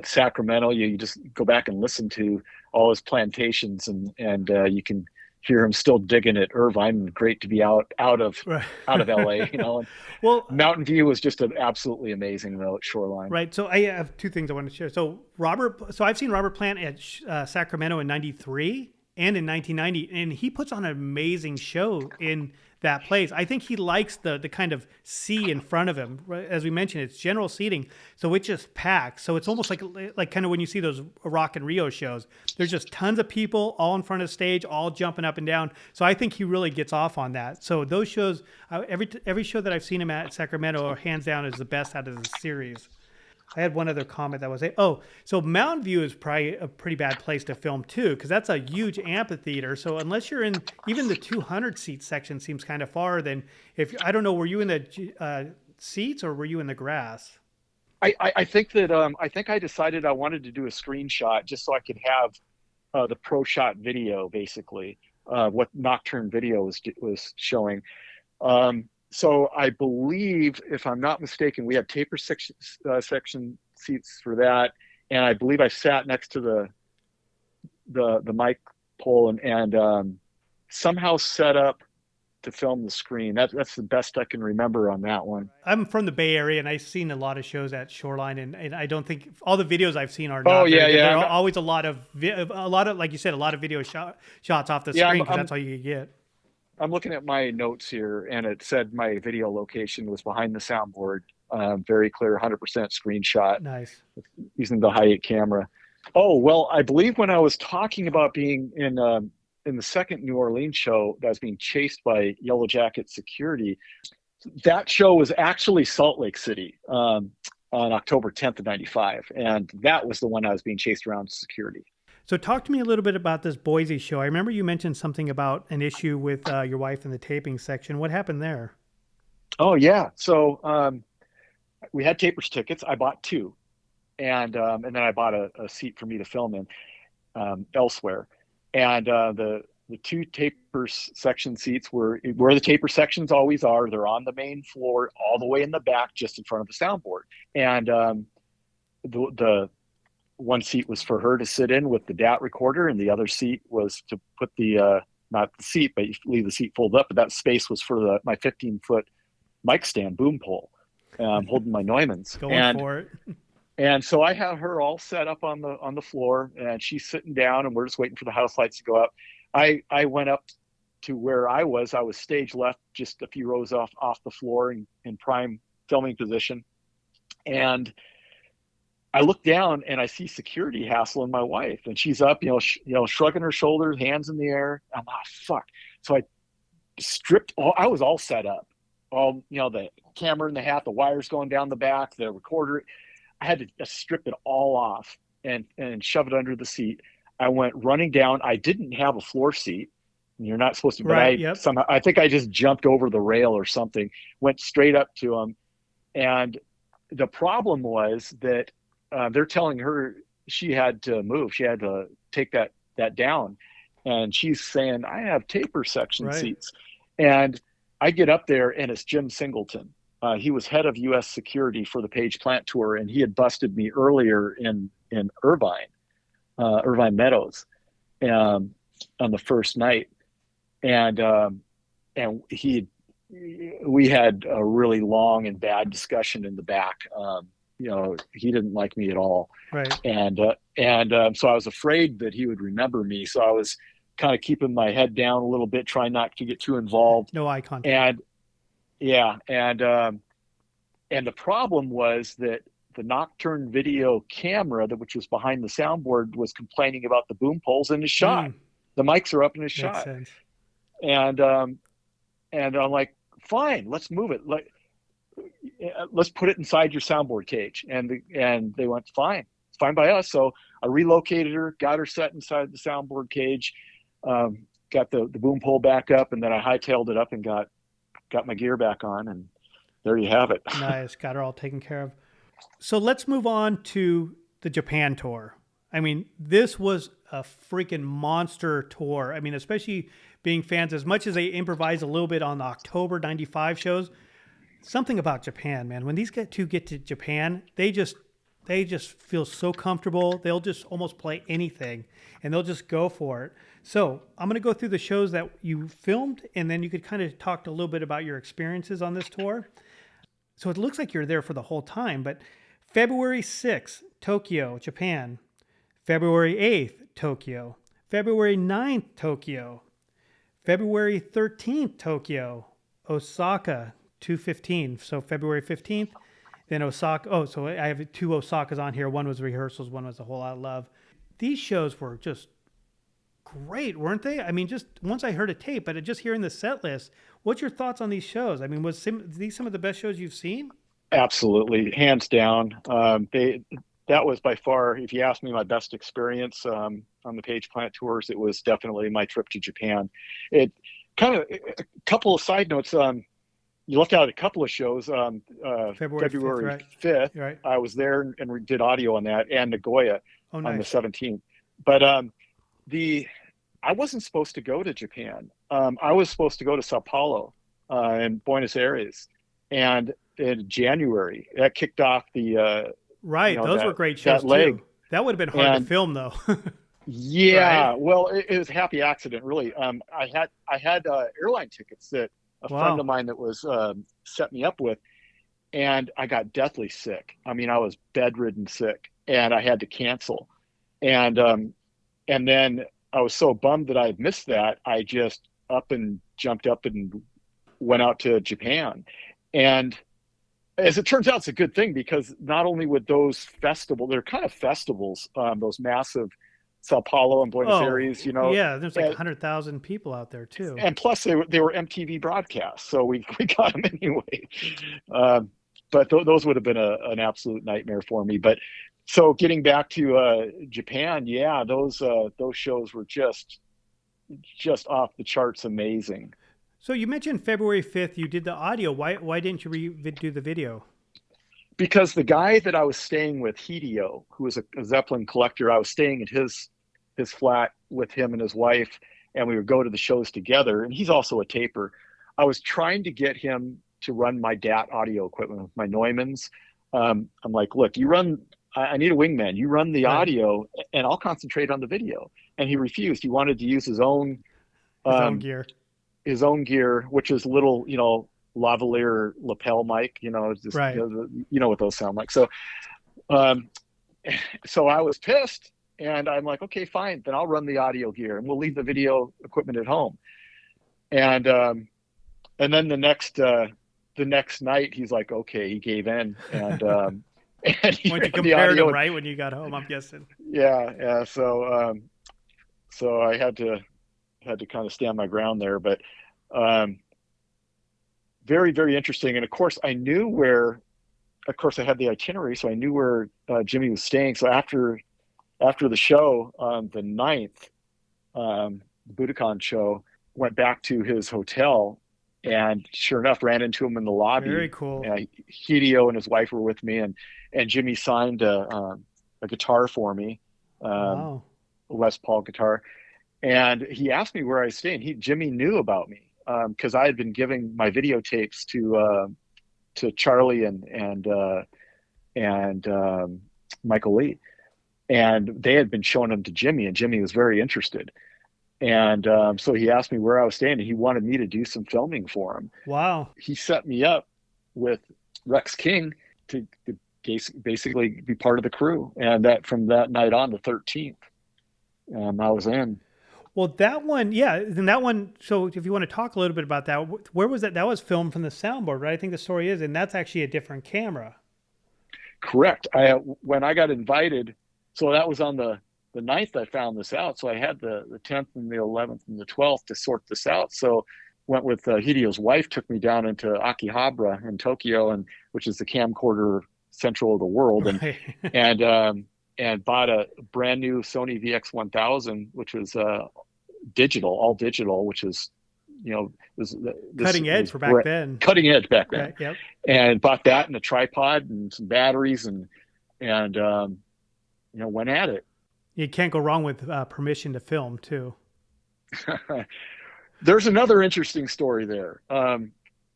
Sacramento, you just go back and listen to all his plantations, and you can hear him still digging at Irvine. Great to be out of LA, Well, Mountain View was just absolutely amazing though at Shoreline. Right. So I have two things I want to share. So I've seen Robert Plant at Sacramento in '93 and in 1990, and he puts on an amazing show in that place. I think he likes the kind of sea in front of him. Right? As we mentioned, it's general seating, so it just packs. So it's almost like kind of when you see those Rock and Rio shows. There's just tons of people all in front of the stage, all jumping up and down. So I think he really gets off on that. So those shows, every show that I've seen him at Sacramento, hands down, is the best out of the series. I had one other comment that was, so Mountain View is probably a pretty bad place to film too, because that's a huge amphitheater. So unless you're in, even the 200 seat section seems kind of far. Then I don't know, were you in the seats or were you in the grass? I think that I think I decided I wanted to do a screenshot just so I could have the pro shot video, basically what Nocturne Video was showing. So I believe, if I'm not mistaken, we had taper section seats for that, and I believe I sat next to the mic pole and somehow set up to film the screen. That's the best I can remember on that one. I'm from the Bay Area, and I've seen a lot of shows at Shoreline, and I don't think all the videos I've seen are not very good. There are always a lot of like you said, a lot of video shots off the screen because that's all you get. I'm looking at my notes here, and it said my video location was behind the soundboard. Very clear, 100% screenshot. Nice. Using the Hi8 camera. Oh, well, I believe when I was talking about being in the second New Orleans show that I was being chased by Yellow Jacket security, that show was actually Salt Lake City on October 10th of 95. And that was the one I was being chased around security. So talk to me a little bit about this Boise show. I remember you mentioned something about an issue with your wife in the taping section. What happened there? Oh, yeah. So we had tapers tickets. I bought two, and then I bought a seat for me to film in elsewhere. And the two taper section seats were where the taper sections always are. They're on the main floor, all the way in the back, just in front of the soundboard. And the one seat was for her to sit in with the DAT recorder, and the other seat was to put the not the seat, but you leave the seat folded up. But that space was for my 15-foot mic stand boom pole, holding my Neumanns. Going for it. And so I have her all set up on the floor, and she's sitting down, and we're just waiting for the house lights to go up. I went up to where I was. I was stage left, just a few rows off the floor in prime filming position. And I look down and I see security hassling my wife, and she's up, shrugging her shoulders, hands in the air. I'm fuck. So I stripped I was all set up. All, the camera and the hat, the wires going down the back, the recorder. I had to strip it all off and shove it under the seat. I went running down. I didn't have a floor seat. You're not supposed to, but right, somehow, I think I just jumped over the rail or something, went straight up to him. And the problem was that they're telling her she had to move. She had to take that down. And she's saying, I have taper section seats. And I get up there, and it's Jim Singleton. He was head of U.S. security for the Page Plant Tour, and he had busted me earlier in Irvine Meadows, on the first night. And we had a really long and bad discussion in the back. He didn't like me at all. Right. And so I was afraid that he would remember me. So I was kind of keeping my head down a little bit, trying not to get too involved. No eye contact. And the problem was that the Nocturne video camera, which was behind the soundboard, was complaining about the boom poles in his shot. The mics are up in his shot. Sense. And I'm like, fine, let's move it. Let's put it inside your soundboard cage. And they went, fine, it's fine by us. So I relocated her, got her set inside the soundboard cage, got the boom pole back up, and then I hightailed it up and got my gear back on, and there you have it. Nice. Got her all taken care of. So let's move on to the Japan tour. I mean, this was a freaking monster tour. I mean, especially being fans, as much as they improvise a little bit on the October 95 shows, something about Japan, man. When these two get to Japan, they just feel so comfortable. They'll just almost play anything, and they'll just go for it. So I'm going to go through the shows that you filmed, and then you could kind of talk a little bit about your experiences on this tour. So it looks like you're there for the whole time, but February 6th, Tokyo, Japan. February 8th, Tokyo. February 9th, Tokyo. February 13th, Tokyo. Osaka, 2/15. So February 15th, then Osaka. Oh, so I have two Osakas on here. One was rehearsals, one was A Whole Lot of Love. These shows were just great, weren't they? I mean, just once I heard a tape, but just hearing the set list, what's your thoughts on these shows? I mean, these some of the best shows you've seen? Absolutely, hands down. That was by far, if you ask me, my best experience on the Page Plant tours. It was definitely my trip to Japan. It kind of, a couple of side notes. You left out a couple of shows. February 5th, right. I was there and we did audio on that, and Nagoya on the 17th. But I wasn't supposed to go to Japan. I was supposed to go to Sao Paulo and Buenos Aires, and in January that kicked off the right. Those were great shows too. That would have been hard to film though. Yeah, right? Well, it was a happy accident, really. I had airline tickets that a friend of mine that was set me up with, and I got deathly sick. I mean, I was bedridden sick, and I had to cancel. And then I was so bummed that I had missed that. I just jumped up and went out to Japan. And as it turns out, it's a good thing, because not only would those festivals, they're kind of festivals, those massive Sao Paulo and Buenos Aires, Yeah, there's like 100,000 people out there too. And plus they were MTV broadcasts, so we got them anyway. But those would have been an absolute nightmare for me. But so getting back to Japan, yeah, those shows were just off the charts amazing. So you mentioned February 5th, you did the audio. Why didn't you do the video? because the guy that I was staying with, Hideo, who was a Zeppelin collector, I was staying at his flat with him and his wife, and we would go to the shows together. And he's also a taper. I was trying to get him to run my DAT audio equipment with my Neumanns. I'm like, look, you run. I need a wingman. You run the Right. audio, and I'll concentrate on the video. And he refused. He wanted to use his own Gear. his own gear, which is little, lavalier lapel mic. Just Right. you know what those sound like. So, um, so I was pissed, and I'm like, okay, fine, then I'll run the audio gear, and we'll leave the video equipment at home. And then the next night, he's like, okay, he gave in, and and he Went to ran the compare audio. them, right, when you got home, I'm guessing. Yeah. So I had to kind of stand my ground there, but very, very interesting. And of course, I had the itinerary, so I knew where Jimmy was staying. So after the show on the 9th, the Budokan show, went back to his hotel, and sure enough, ran into him in the lobby. Very cool. Hideo and his wife were with me, and Jimmy signed a guitar for me, Wow. a Les Paul guitar. And he asked me where I was staying. Jimmy knew about me because I had been giving my videotapes to Charlie and Michael Lee, and they had been showing them to Jimmy, and Jimmy was very interested. And so he asked me where I was staying, and he wanted me to do some filming for him. Wow. He set me up with Rex King to basically be part of the crew. And that from that night on, the 13th, I was in. Well, that one, yeah. And that one, so if you want to talk a little bit about that, where was that? That was filmed from the soundboard, right? I think the story is, and that's actually a different camera. Correct. When I got invited, so that was on the 9th I found this out. So I had the 10th and the 11th and the 12th to sort this out. So went with Hideo's wife, took me down into Akihabara in Tokyo, and which is the camcorder central of the world, and Right. and bought a brand new Sony VX1000, which was all digital, which is this Cutting edge for back then. Cutting edge back then. Yeah, yep. And bought that and a tripod and some batteries and went at it. You can't go wrong with permission to film too. There's another interesting story there.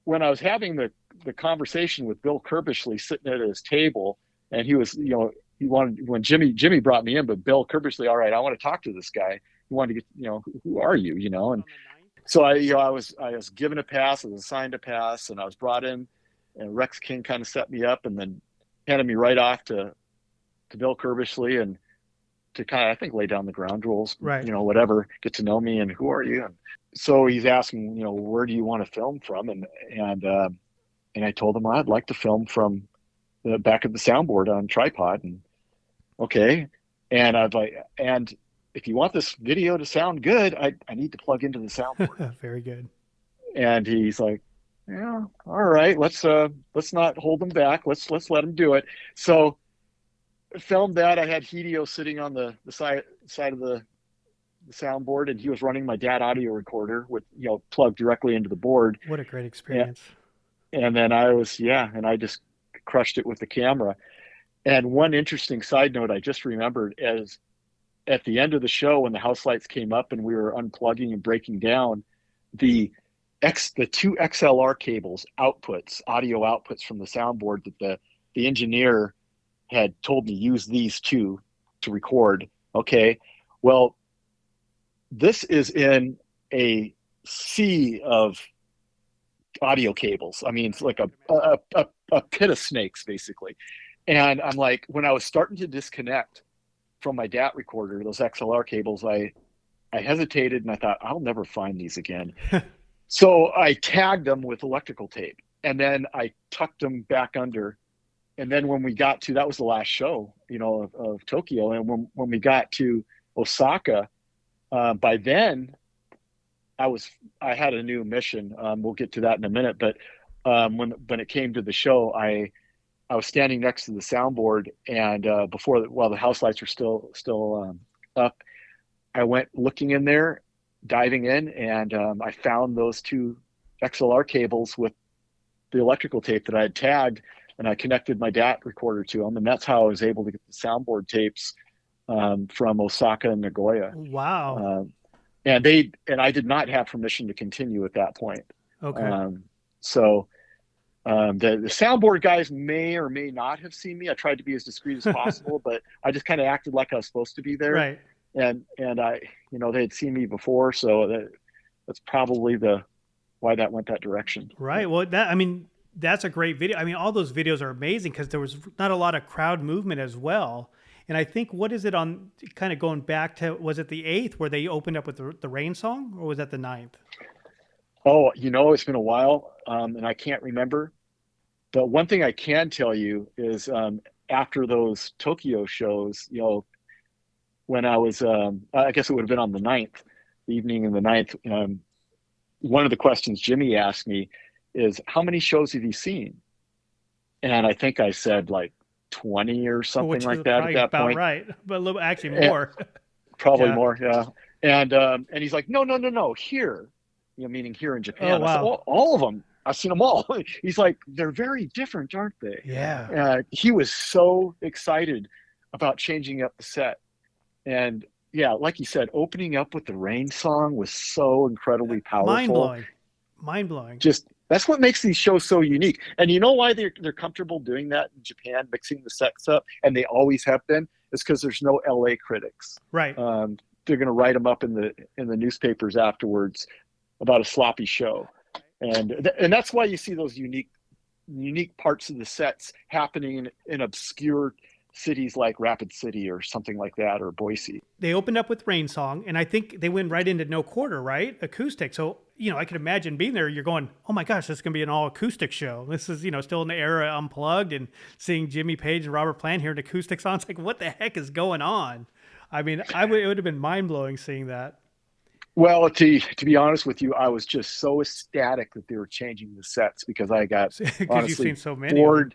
When I was having the conversation with Bill Kerbishley sitting at his table, and he was, he wanted, when Jimmy brought me in, but Bill Kerbishley, all right, I want to talk to this guy. He wanted to get, who are you, and so I was given a pass, I was assigned a pass, and I was brought in, and Rex King kind of set me up, and then handed me right off to Bill Kerbishley, and to kind of, I think, lay down the ground rules, right? Whatever, get to know me, and who are you? And so he's asking, where do you want to film from? And I told him I'd like to film from the back of the soundboard on tripod. And okay, and I'd like, and if you want this video to sound good, I need to plug into the soundboard. Very good. And he's like, yeah, all right, let's not hold him back. Let's let him do it. So filmed that. I had Hideo sitting on the side of the soundboard, and he was running my DAT audio recorder with plugged directly into the board. What a great experience. And then I just crushed it with the camera. And one interesting side note I just remembered is at the end of the show, when the house lights came up and we were unplugging and breaking down, the two XLR cables audio outputs from the soundboard, that the engineer had told me use these two to record. Okay, well, this is in a sea of audio cables. I mean, it's like a pit of snakes, basically. And I'm like, when I was starting to disconnect from my DAT recorder, those XLR cables, I hesitated, and I thought, I'll never find these again. So I tagged them with electrical tape, and then I tucked them back under. And then when we got to, that was the last show, of Tokyo. And when we got to Osaka, by then I had a new mission. We'll get to that in a minute. But when it came to the show, I was standing next to the soundboard, and while the house lights were still up, I went looking in there, diving in, and I found those two XLR cables with the electrical tape that I had tagged. and I connected my DAT recorder to them, and that's how I was able to get the soundboard tapes from Osaka and Nagoya. Wow. And I did not have permission to continue at that point. Okay. So the soundboard guys may or may not have seen me. I tried to be as discreet as possible, but I just kind of acted like I was supposed to be there. Right. And I, they had seen me before, so that's probably why that went that direction. Right. Well, that's a great video. I mean, all those videos are amazing because there was not a lot of crowd movement as well. And I think, what is it on, kind of going back to, was it the 8th where they opened up with the Rain song, or was that the 9th? Oh, it's been a while, and I can't remember. But one thing I can tell you is after those Tokyo shows, when I was, I guess it would have been on the 9th, the evening in the 9th, one of the questions Jimmy asked me is, how many shows have you seen? And I think I said like 20 or something like that at that point. Right. But a little, actually more. Probably more, yeah. And he's like, no, here, meaning here in Japan. Oh, wow. I said, all of them. I've seen them all. He's like, they're very different, aren't they? Yeah. He was so excited about changing up the set. And yeah, like you said, opening up with the Rain song was so incredibly powerful. Mind blowing. Just, that's what makes these shows so unique. And you know why they're comfortable doing that in Japan, mixing the sets up, and they always have been, is because there's no LA critics. Right. They're going to write them up in the newspapers afterwards about a sloppy show. And that's why you see those unique parts of the sets happening in obscure cities like Rapid City or something like that, or Boise. They opened up with Rain song, and I think they went right into No Quarter, right? Acoustic. So, I could imagine being there, you're going, oh my gosh, this is going to be an all acoustic show. This is, still in the era Unplugged, and seeing Jimmy Page and Robert Plant here in acoustic songs, like, what the heck is going on? I mean, it would have been mind blowing seeing that. Well, to be honest with you, I was just so ecstatic that they were changing the sets, because I got honestly you've seen so many bored,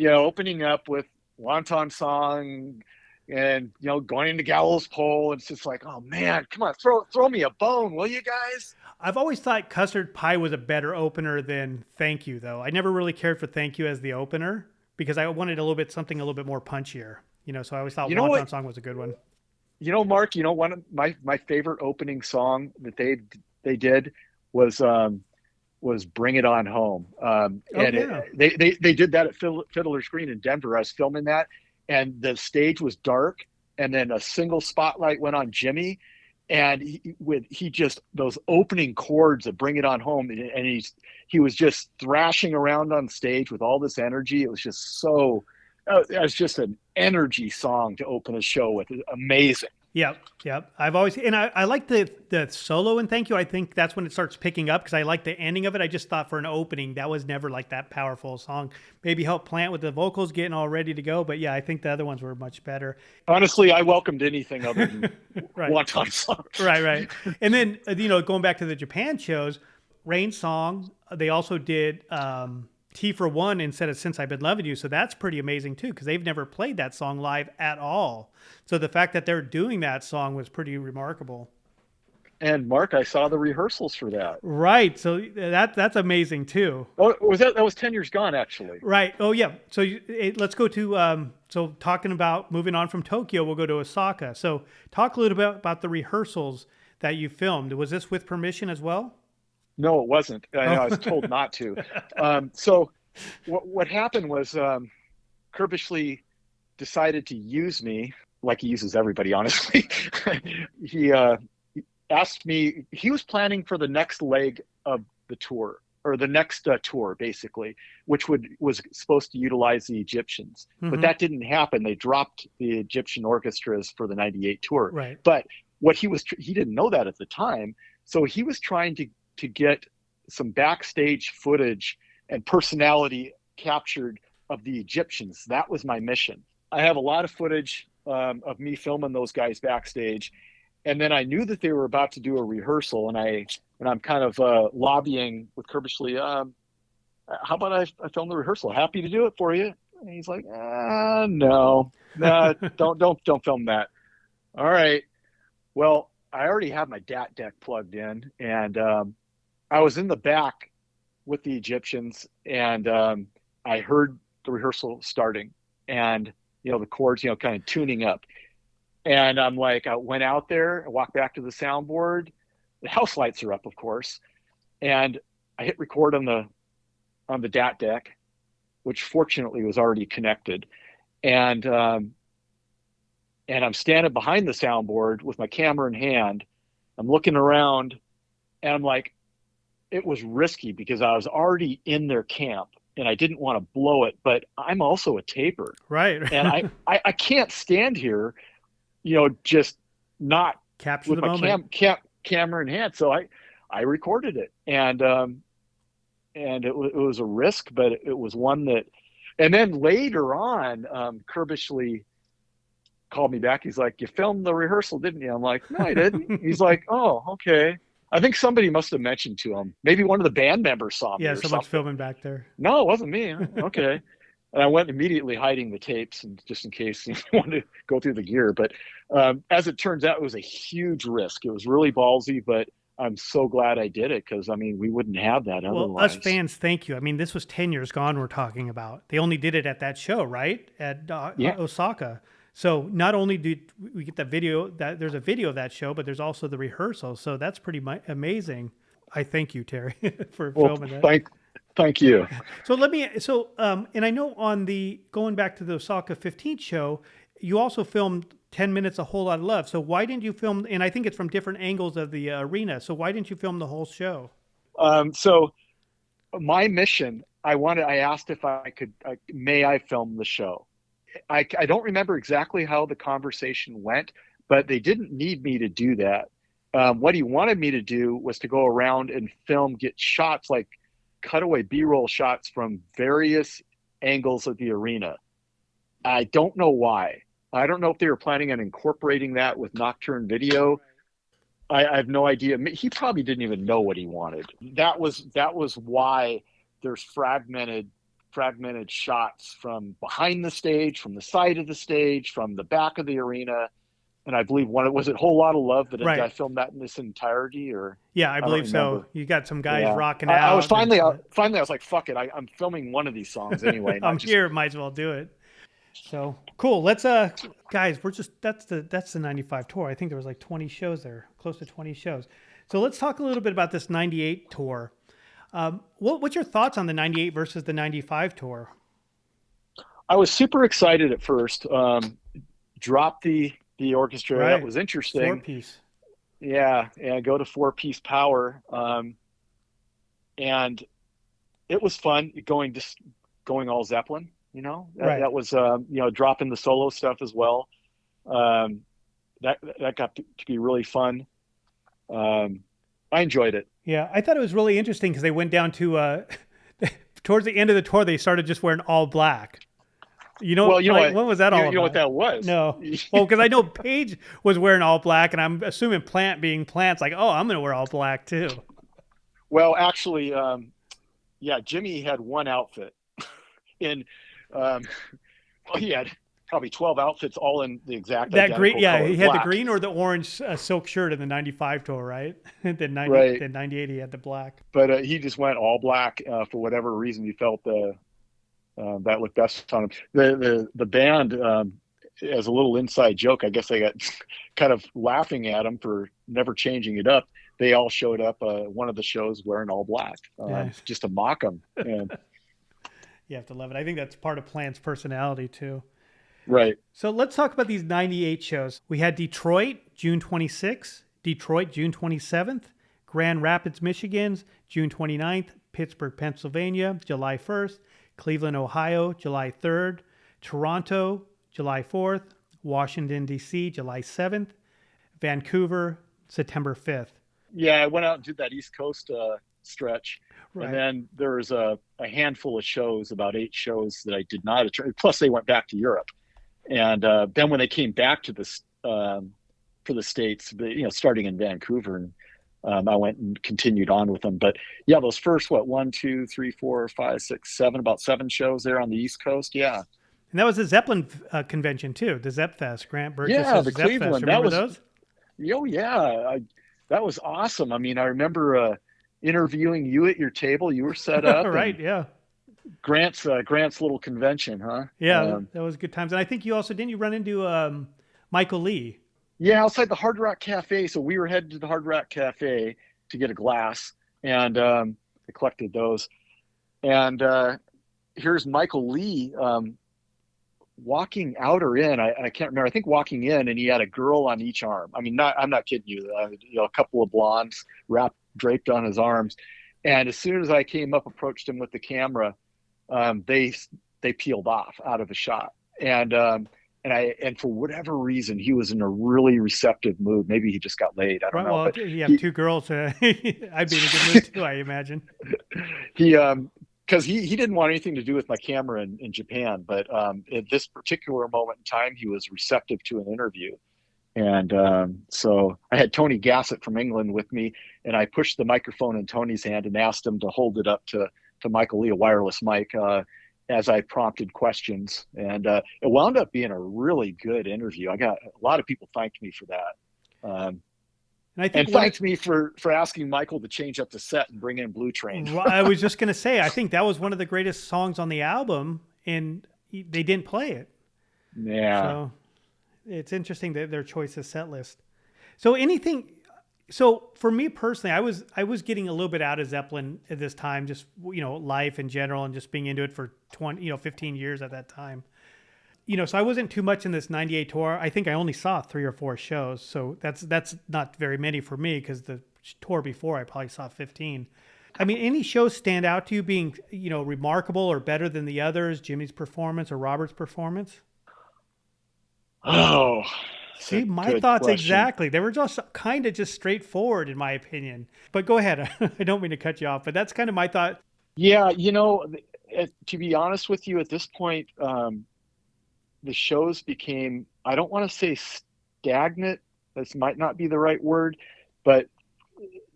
opening up with Wonton Song and, going into Gallows Pole. And it's just like, oh man, come on, throw me a bone, will you guys? I've always thought Custard Pie was a better opener than Thank You, though. I never really cared for Thank You as the opener, because I wanted something a little bit more punchier, so I always thought Wonton Song was a good one. Mark, one of my favorite opening song that they did was Bring It On Home. They did that at Fiddler's Green in Denver. I was filming that, and the stage was dark, and then a single spotlight went on Jimmy, and he just, those opening chords of Bring It On Home, and he was just thrashing around on stage with all this energy. It was just so, it was just an energy song to open a show with. Amazing. Yep. I've always, and I like the solo in Thank You. I think that's when it starts picking up, because I like the ending of it. I just thought for an opening, that was never like that powerful song. Maybe help Plant with the vocals getting all ready to go. But yeah, I think the other ones were much better. Honestly, I welcomed anything other than right. Wonton Song. Right. And then, going back to the Japan shows, Rain song, they also did T for One instead of Since I've Been Loving You. So that's pretty amazing too, because they've never played that song live at all. So the fact that they're doing that song was pretty remarkable. And Mark, I saw the rehearsals for that. Right. So that's amazing too. Oh, that was 10 Years Gone, actually. Right. Oh yeah. So let's go to, so talking about moving on from Tokyo, we'll go to Osaka. So talk a little bit about the rehearsals that you filmed. Was this with permission as well? No, it wasn't. I was told not to. So what happened was Kirbishley decided to use me, like he uses everybody, honestly. He asked me, he was planning for the next leg of the tour, or the next tour, basically, which was supposed to utilize the Egyptians. Mm-hmm. But that didn't happen. They dropped the Egyptian orchestras for the 98 tour. Right. But what he didn't know that at the time. So he was trying to get some backstage footage and personality captured of the Egyptians. That was my mission. I have a lot of footage of me filming those guys backstage. And then I knew that they were about to do a rehearsal, and I'm kind of lobbying with Kirbishley. How about I film the rehearsal? Happy to do it for you. And he's like, no, don't film that. All right. Well, I already have my DAT deck plugged in, and I was in the back with the Egyptians, and I heard the rehearsal starting, and the chords, kind of tuning up. And I'm like, I went out there, I walked back to the soundboard. The house lights are up, of course, and I hit record on the DAT deck, which fortunately was already connected, and I'm standing behind the soundboard with my camera in hand. I'm looking around, and I'm like, it was risky because I was already in their camp and I didn't want to blow it, but I'm also a taper. Right. And I can't stand here, just not capture with the my moment. camera in hand. So I recorded it, and it was a risk, but it was one that, and then later on, Kirbishley called me back. He's like, "You filmed the rehearsal, didn't you?" I'm like, "No, I didn't." He's like, "Oh, okay." I think somebody must have mentioned to him. Maybe one of the band members saw me. Yeah, or someone's something. filming back there. No, it wasn't me. Okay. And I went immediately hiding the tapes, and just in case you wanted to go through the gear. But as it turns out, it was a huge risk. It was really ballsy, but I'm so glad I did it, because we wouldn't have that otherwise. Well, us fans, thank you. I mean, this was 10 years gone we're talking about. They only did it at that show, right? At Osaka. So not only did we get the video, that there's a video of that show, but there's also the rehearsal. So that's pretty amazing. I thank you, Terry, for filming that. Thank you. So and I know going back to the Osaka 15th show, you also filmed 10 minutes, A Whole Lot of Love. So why didn't you film, and I think it's from different angles of the arena. So why didn't you film the whole show? So my mission, I asked if may I film the show? I don't remember exactly how the conversation went, but they didn't need me to do that. What he wanted me to do was to go around and get shots, like cutaway B-roll shots from various angles of the arena. I don't know why. I don't know if they were planning on incorporating that with Nocturne Video. I have no idea. He probably didn't even know what he wanted. That was why there's fragmented shots from behind the stage, from the side of the stage, from the back of the arena. And I believe was it Whole Lot of Love that I filmed that in this entirety, or? Yeah, I believe so. You got some guys rocking out. I was finally, I was like, fuck it. I'm filming one of these songs anyway. I'm here, might as well do it. So cool. Let's guys, that's the 95 tour. I think there was like 20 shows there, close to 20 shows. So let's talk a little bit about this 98 tour. What's your thoughts on the 98 versus the 95 tour? I was super excited at first. Drop the orchestra. Right. That was interesting. 4-piece. Yeah. Go to 4-piece power. And it was fun going all Zeppelin, that was, dropping the solo stuff as well. That got to be really fun. I enjoyed it. Yeah. I thought it was really interesting because they went down to, towards the end of the tour, they started just wearing all black. When was that all about? You know what that was? No. Well, because I know Page was wearing all black, and I'm assuming Plant's like, oh, I'm going to wear all black too. Well, actually, Jimmy had one outfit he had probably 12 outfits all in the exact that green. Yeah, color, he had black. The green or the orange silk shirt in the 95 tour, right? The 98 he had the black. But he just went all black for whatever reason he felt that looked best on him. The band, as a little inside joke, I guess they got kind of laughing at him for never changing it up. They all showed up one of the shows wearing all black, just to mock him. And you have to love it. I think that's part of Plant's personality too. Right. So let's talk about these 98 shows. We had Detroit, June 26th, Detroit, June 27th, Grand Rapids, Michigan, June 29th, Pittsburgh, Pennsylvania, July 1st, Cleveland, Ohio, July 3rd, Toronto, July 4th, Washington, D.C., July 7th, Vancouver, September 5th. Yeah, I went out and did that East Coast stretch. Right. And then there was a handful of shows, about 8 shows that I did not attend. Plus, they went back to Europe. And then when they came back to this for the States, starting in Vancouver, and I went and continued on with them. But yeah, those first, 1, 2, 3, 4, 5, 6, 7, about 7 shows there on the East Coast. Yeah. And that was the Zeppelin convention too, the Zepfest, Grant Burgess. Yeah, the Zepfest. Cleveland. Remember those? Oh yeah, that was awesome. I mean, I remember interviewing you at your table. You were set up. Right. Yeah. Grant's little convention, huh? Yeah, that was good times. And I think you also, didn't you run into Michael Lee? Yeah, outside the Hard Rock Cafe. So we were headed to the Hard Rock Cafe to get a glass, and I collected those. And here's Michael Lee walking out or in. I can't remember. I think walking in, and he had a girl on each arm. I mean, I'm not kidding you. A couple of blondes draped on his arms. And as soon as I came up, approached him with the camera, they peeled off out of the shot. And for whatever reason, he was in a really receptive mood. Maybe he just got laid. I don't know. Well, But you have two girls. I'd be in a good mood too, I imagine. he because he didn't want anything to do with my camera in Japan. But at this particular moment in time, he was receptive to an interview. And so I had Tony Gassett from England with me, and I pushed the microphone in Tony's hand and asked him to hold it up to Michael Lee, a wireless mic, as I prompted questions. And it wound up being a really good interview. I got a lot of people thanked me for that. And thanked me for asking Michael to change up the set and bring in Blue Train. I was just going to say, I think that was one of the greatest songs on the album, and they didn't play it. Yeah. So it's interesting that their choice of set list. So for me personally, I was getting a little bit out of Zeppelin at this time, just, life in general and just being into it for 15 years at that time. So I wasn't too much in this 98 tour. I think I only saw 3 or 4 shows. So that's not very many for me, because the tour before I probably saw 15. I mean, any shows stand out to you being, remarkable or better than the others, Jimmy's performance or Robert's performance? Oh, see, my thoughts question. Exactly. They were just kind of just straightforward, in my opinion. But go ahead. I don't mean to cut you off, but that's kind of my thought. Yeah, to be honest with you, at this point, the shows became, I don't want to say stagnant. This might not be the right word, but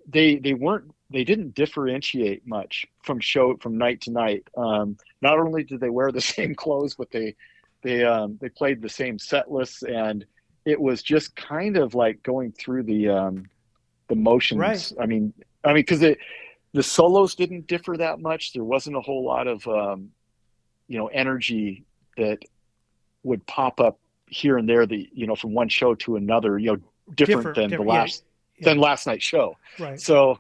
they didn't differentiate much from night to night. Not only did they wear the same clothes, but they played the same set lists, and it was just kind of like going through the motions. Right. I mean, because the solos didn't differ that much. There wasn't a whole lot of energy that would pop up here and there. From one show to another, different than than last night's show. Right. So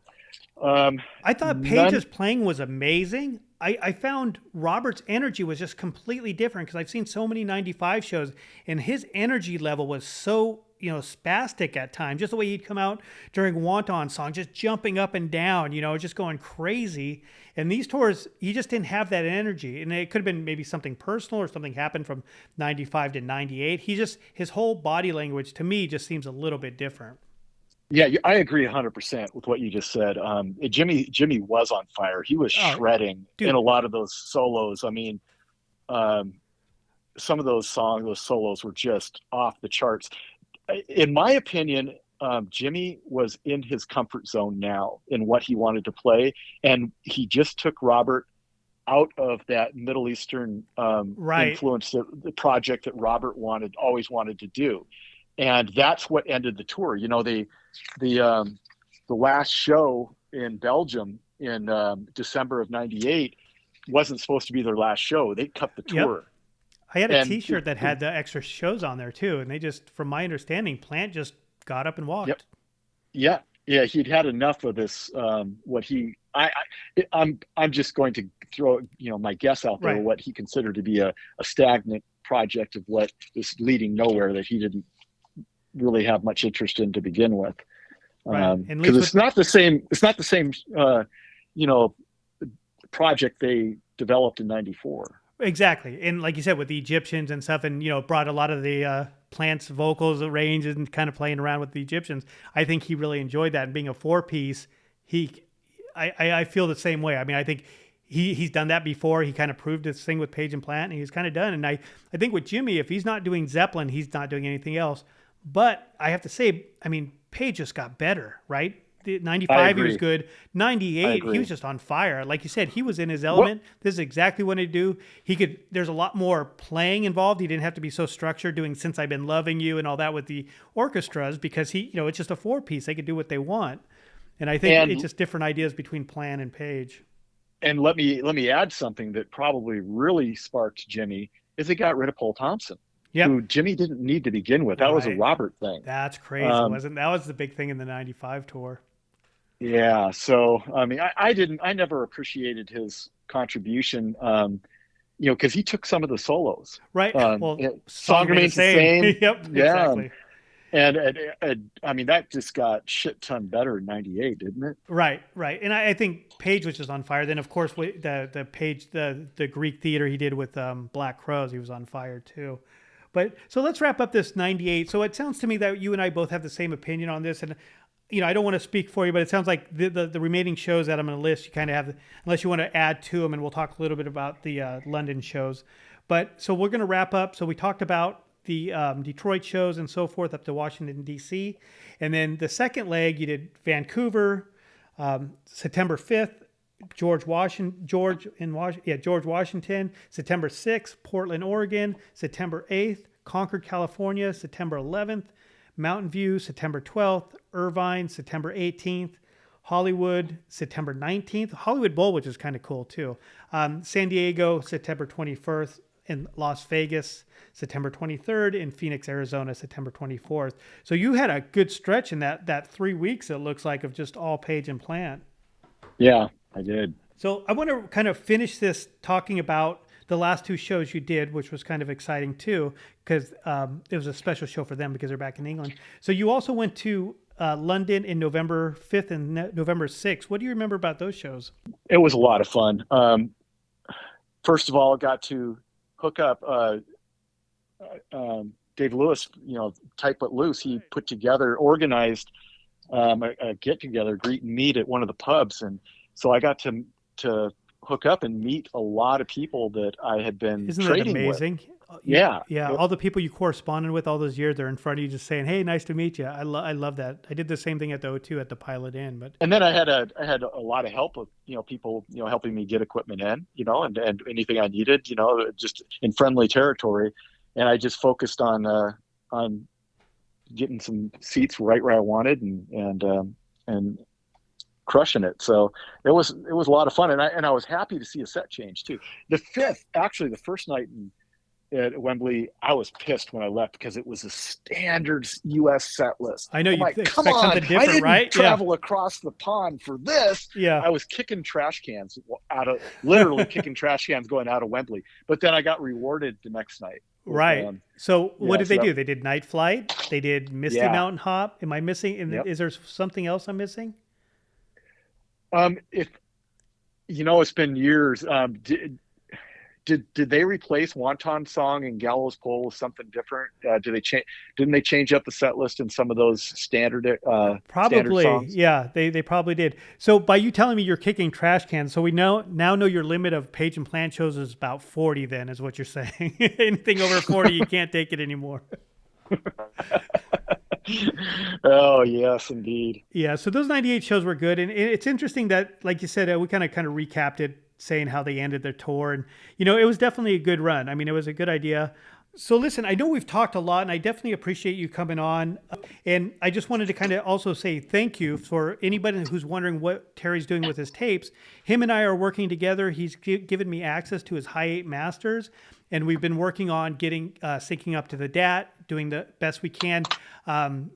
I thought Page's playing was amazing. I found Robert's energy was just completely different, because I've seen so many 95 shows, and his energy level was so, spastic at times. Just the way he'd come out during Wanton song, just jumping up and down, just going crazy. And these tours, he just didn't have that energy. And it could have been maybe something personal or something happened from 95 to 98. His whole body language to me just seems a little bit different. Yeah, I agree 100% with what you just said. Jimmy was on fire. He was shredding in a lot of those solos. I mean, some of those solos were just off the charts. In my opinion, Jimmy was in his comfort zone now in what he wanted to play, and he just took Robert out of that Middle Eastern influence, the project that Robert always wanted to do. And that's what ended the tour. The last show in Belgium in December of '98 wasn't supposed to be their last show. They cut the tour. Yep. I had a T-shirt that had the extra shows on there too, and they just, from my understanding, Plant just got up and walked. Yep. Yeah. He'd had enough of this. I'm just going to throw my guess out there. Right. What he considered to be a stagnant project of what is leading nowhere, that he didn't really have much interest in to begin with. Right. Because it's not the same project they developed in '94. Exactly. And like you said, with the Egyptians and stuff, and brought a lot of the Plant's vocals range and kind of playing around with the Egyptians. I think he really enjoyed that. And being a 4-piece, I feel the same way. I mean, I think he's done that before. He kind of proved his thing with Page and Plant, and he's kind of done. And I think with Jimmy, if he's not doing Zeppelin, he's not doing anything else. But I have to say, I mean, Page just got better, right? 95, he was good. 98, he was just on fire. Like you said, he was in his element. This is exactly what he'd do. There's a lot more playing involved. He didn't have to be so structured, doing Since I've Been Loving You and all that with the orchestras, because it's just a 4-piece. They could do what they want. And I think it's just different ideas between Plant and Page. And let me add something that probably really sparked Jimmy is it got rid of Paul Thompson, Yep. who Jimmy didn't need to begin with. That was a Right. Robert thing. That's crazy, Um, wasn't that was the big thing in the 95 tour. yeah. So I mean, I never appreciated his contribution. Because he took some of the solos. Right. Well, Song song remained the remains the same. same. Yep, Yeah. exactly. And I mean, that just got shit ton better in '98, didn't it? Right, right. And I think Page was just on fire. Then of course the Page the Greek theater he did with Black Crows, he was on fire too. But so let's wrap up this 98. So it sounds to me that you and I both have the same opinion on this. And I don't want to speak for you, but it sounds like the remaining shows that I'm going to list, you kind of have, unless you want to add to them, and we'll talk a little bit about the London shows. But so we're going to wrap up. So we talked about the Detroit shows and so forth up to Washington, D.C. And then the second leg, you did Vancouver, September 5th, George Washington, September 6th, Portland, Oregon, September 8th, Concord, California, September 11th, Mountain View, September 12th, Irvine, September 18th, Hollywood, September 19th, Hollywood Bowl, which is kind of cool too. San Diego, September 21st, in Las Vegas, September 23rd, in Phoenix, Arizona, September 24th. So you had a good stretch in that 3 weeks, it looks like, of just all Page and Plant. Yeah, I did. So I want to kind of finish this talking about the last two shows you did, which was kind of exciting too, because it was a special show for them because they're back in England. So you also went to London in November 5th and November 6th. What do you remember about those shows? It was a lot of fun. First of all, got to hook up Dave Lewis, Tight But Loose. He organized a get together, greet and meet at one of the pubs, and so I got to hook up and meet a lot of people that I had been Isn't that trading amazing? with. Yeah. All the people you corresponded with all those years, they're in front of you just saying, "Hey, nice to meet you." I love that. I did the same thing at the O2 at the Pilot Inn, but And then I had a lot of help with people helping me get equipment in, and anything I needed, just in friendly territory, and I just focused on getting some seats right where I wanted and crushing it. So it was a lot of fun, and I was happy to see a set change too. The first night at Wembley, I was pissed when I left because it was a standard U.S. set list. I know you like, expect come on, something different, I didn't right? travel across the pond for this. Yeah. I was kicking trash cans literally kicking trash cans going out of Wembley. But then I got rewarded the next night. Right. So what did they do? That, They did Night Flight. They did Misty Mountain Hop. Am I missing? Yep. Is there something else I'm missing? If it's been years. Did they replace Wonton Song and Gallows Pole with something different? Didn't they change up the set list in some of those standard Probably, songs? yeah, they probably did. So by you telling me you're kicking trash cans, so we now know your limit of Page and Plant shows is about 40. Then is what you're saying. Anything over 40, you can't take it anymore. Oh yes, indeed. Yeah. So those 98 shows were good, and it's interesting that, like you said, we kind of recapped it, saying how they ended their tour, and it was definitely a good run. I mean, it was a good idea. So listen, I know we've talked a lot, and I definitely appreciate you coming on. And I just wanted to kind of also say thank you for anybody who's wondering what Terry's doing with his tapes. Him and I are working together. He's given me access to his Hi 8 masters, and we've been working on getting syncing up to the DAT, doing the best we can,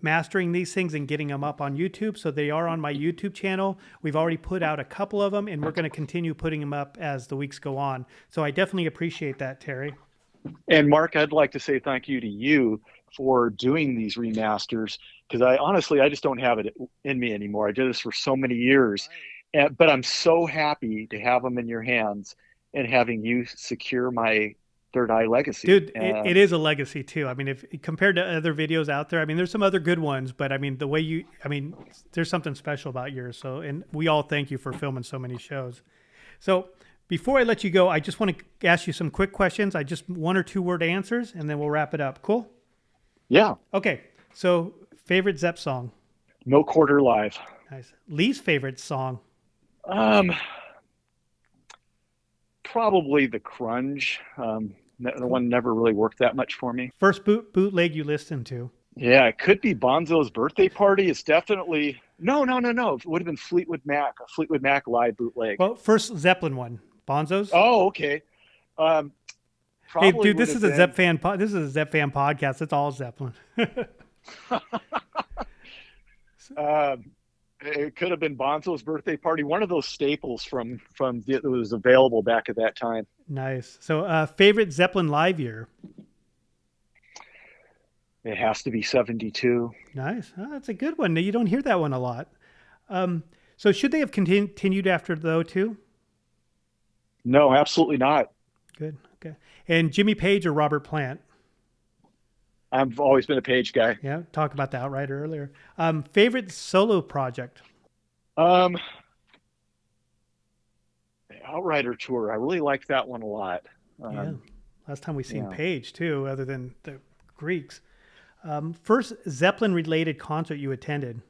mastering these things and getting them up on YouTube. So they are on my YouTube channel. We've already put out a couple of them, and we're going to continue putting them up as the weeks go on. So I definitely appreciate that, Terry. And Mark, I'd like to say thank you to you for doing these remasters, because I just don't have it in me anymore. I did this for so many years, but I'm so happy to have them in your hands and having you secure my Third Eye legacy. Dude, it is a legacy too. I mean, if compared to other videos out there, I mean, there's some other good ones, but I mean, there's something special about yours. So, and we all thank you for filming so many shows. So before I let you go, I just want to ask you some quick questions. I just 1 or 2 word answers, and then we'll wrap it up. Cool? Yeah. Okay. So favorite Zepp song? No Quarter Live. Nice. Least favorite song? Probably the Crunge. The one never really worked that much for me. First bootleg you listened to? Yeah, it could be Bonzo's Birthday Party. It's definitely No. It would have been Fleetwood Mac, a Fleetwood Mac live bootleg. Well, first Zeppelin one, Bonzos. Oh, okay. Um, Hey, Probably dude, would this have is a been. This is a Zepfan podcast. It's all Zeppelin. um, it could have been Bonzo's birthday party. One of those staples from that was available back at that time. Nice. So, favorite Zeppelin live year? It has to be 72. Nice. Oh, that's a good one. You don't hear that one a lot. So, should they have continued after though too? No, absolutely not. Good. Okay. And Jimmy Page or Robert Plant? I've always been a Page guy. Yeah, talked about the Outrider earlier. Favorite solo project? Um, the Outrider tour. I really liked that one a lot. Yeah. Last time we seen Yeah. Page too, other than the Greeks. First Zeppelin related concert you attended?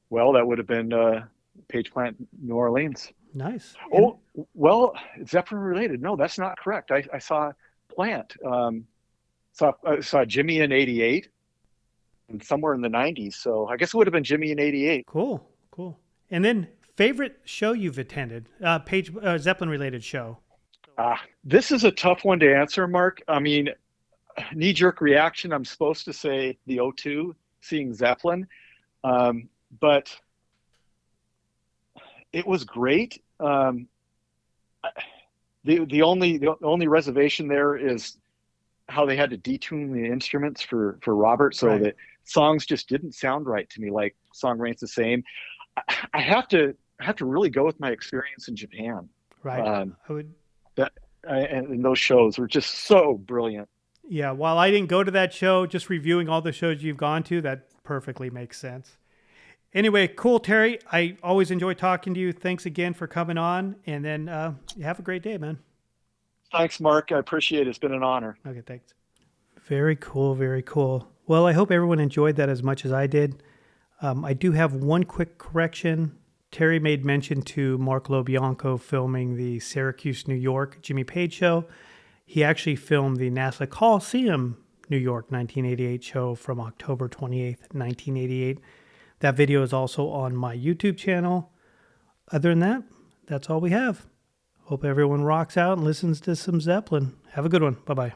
Well, that would have been Page Plant, New Orleans. Nice. Oh, well, Zeppelin related. No, that's not correct. I saw Plant. Saw Jimmy in '88 and somewhere in the '90s. So I guess it would have been Jimmy in '88. Cool. Cool. And then favorite show you've attended? Page Zeppelin related show. This is a tough one to answer, Mark. I mean, knee-jerk reaction, I'm supposed to say the O2, seeing Zeppelin. But it was great. The only reservation there is how they had to detune the instruments for Robert, so Right. that songs just didn't sound right to me. Like Song Remains the Same. I have to really go with my experience in Japan. Right. I would. And those shows were just so brilliant. Yeah. While I didn't go to that show, just reviewing all the shows you've gone to, that perfectly makes sense. Anyway, cool, Terry. I always enjoy talking to you. Thanks again for coming on. And then have a great day, man. Thanks, Mark. I appreciate it. It's been an honor. Okay, thanks. Very cool. Very cool. Well, I hope everyone enjoyed that as much as I did. I do have one quick correction. Terry made mention to Mark LoBianco filming the Syracuse, New York Jimmy Page show. He actually filmed the NASA Coliseum, New York 1988 show from October 28th, 1988. That video is also on my YouTube channel. Other than that, that's all we have. Hope everyone rocks out and listens to some Zeppelin. Have a good one. Bye-bye.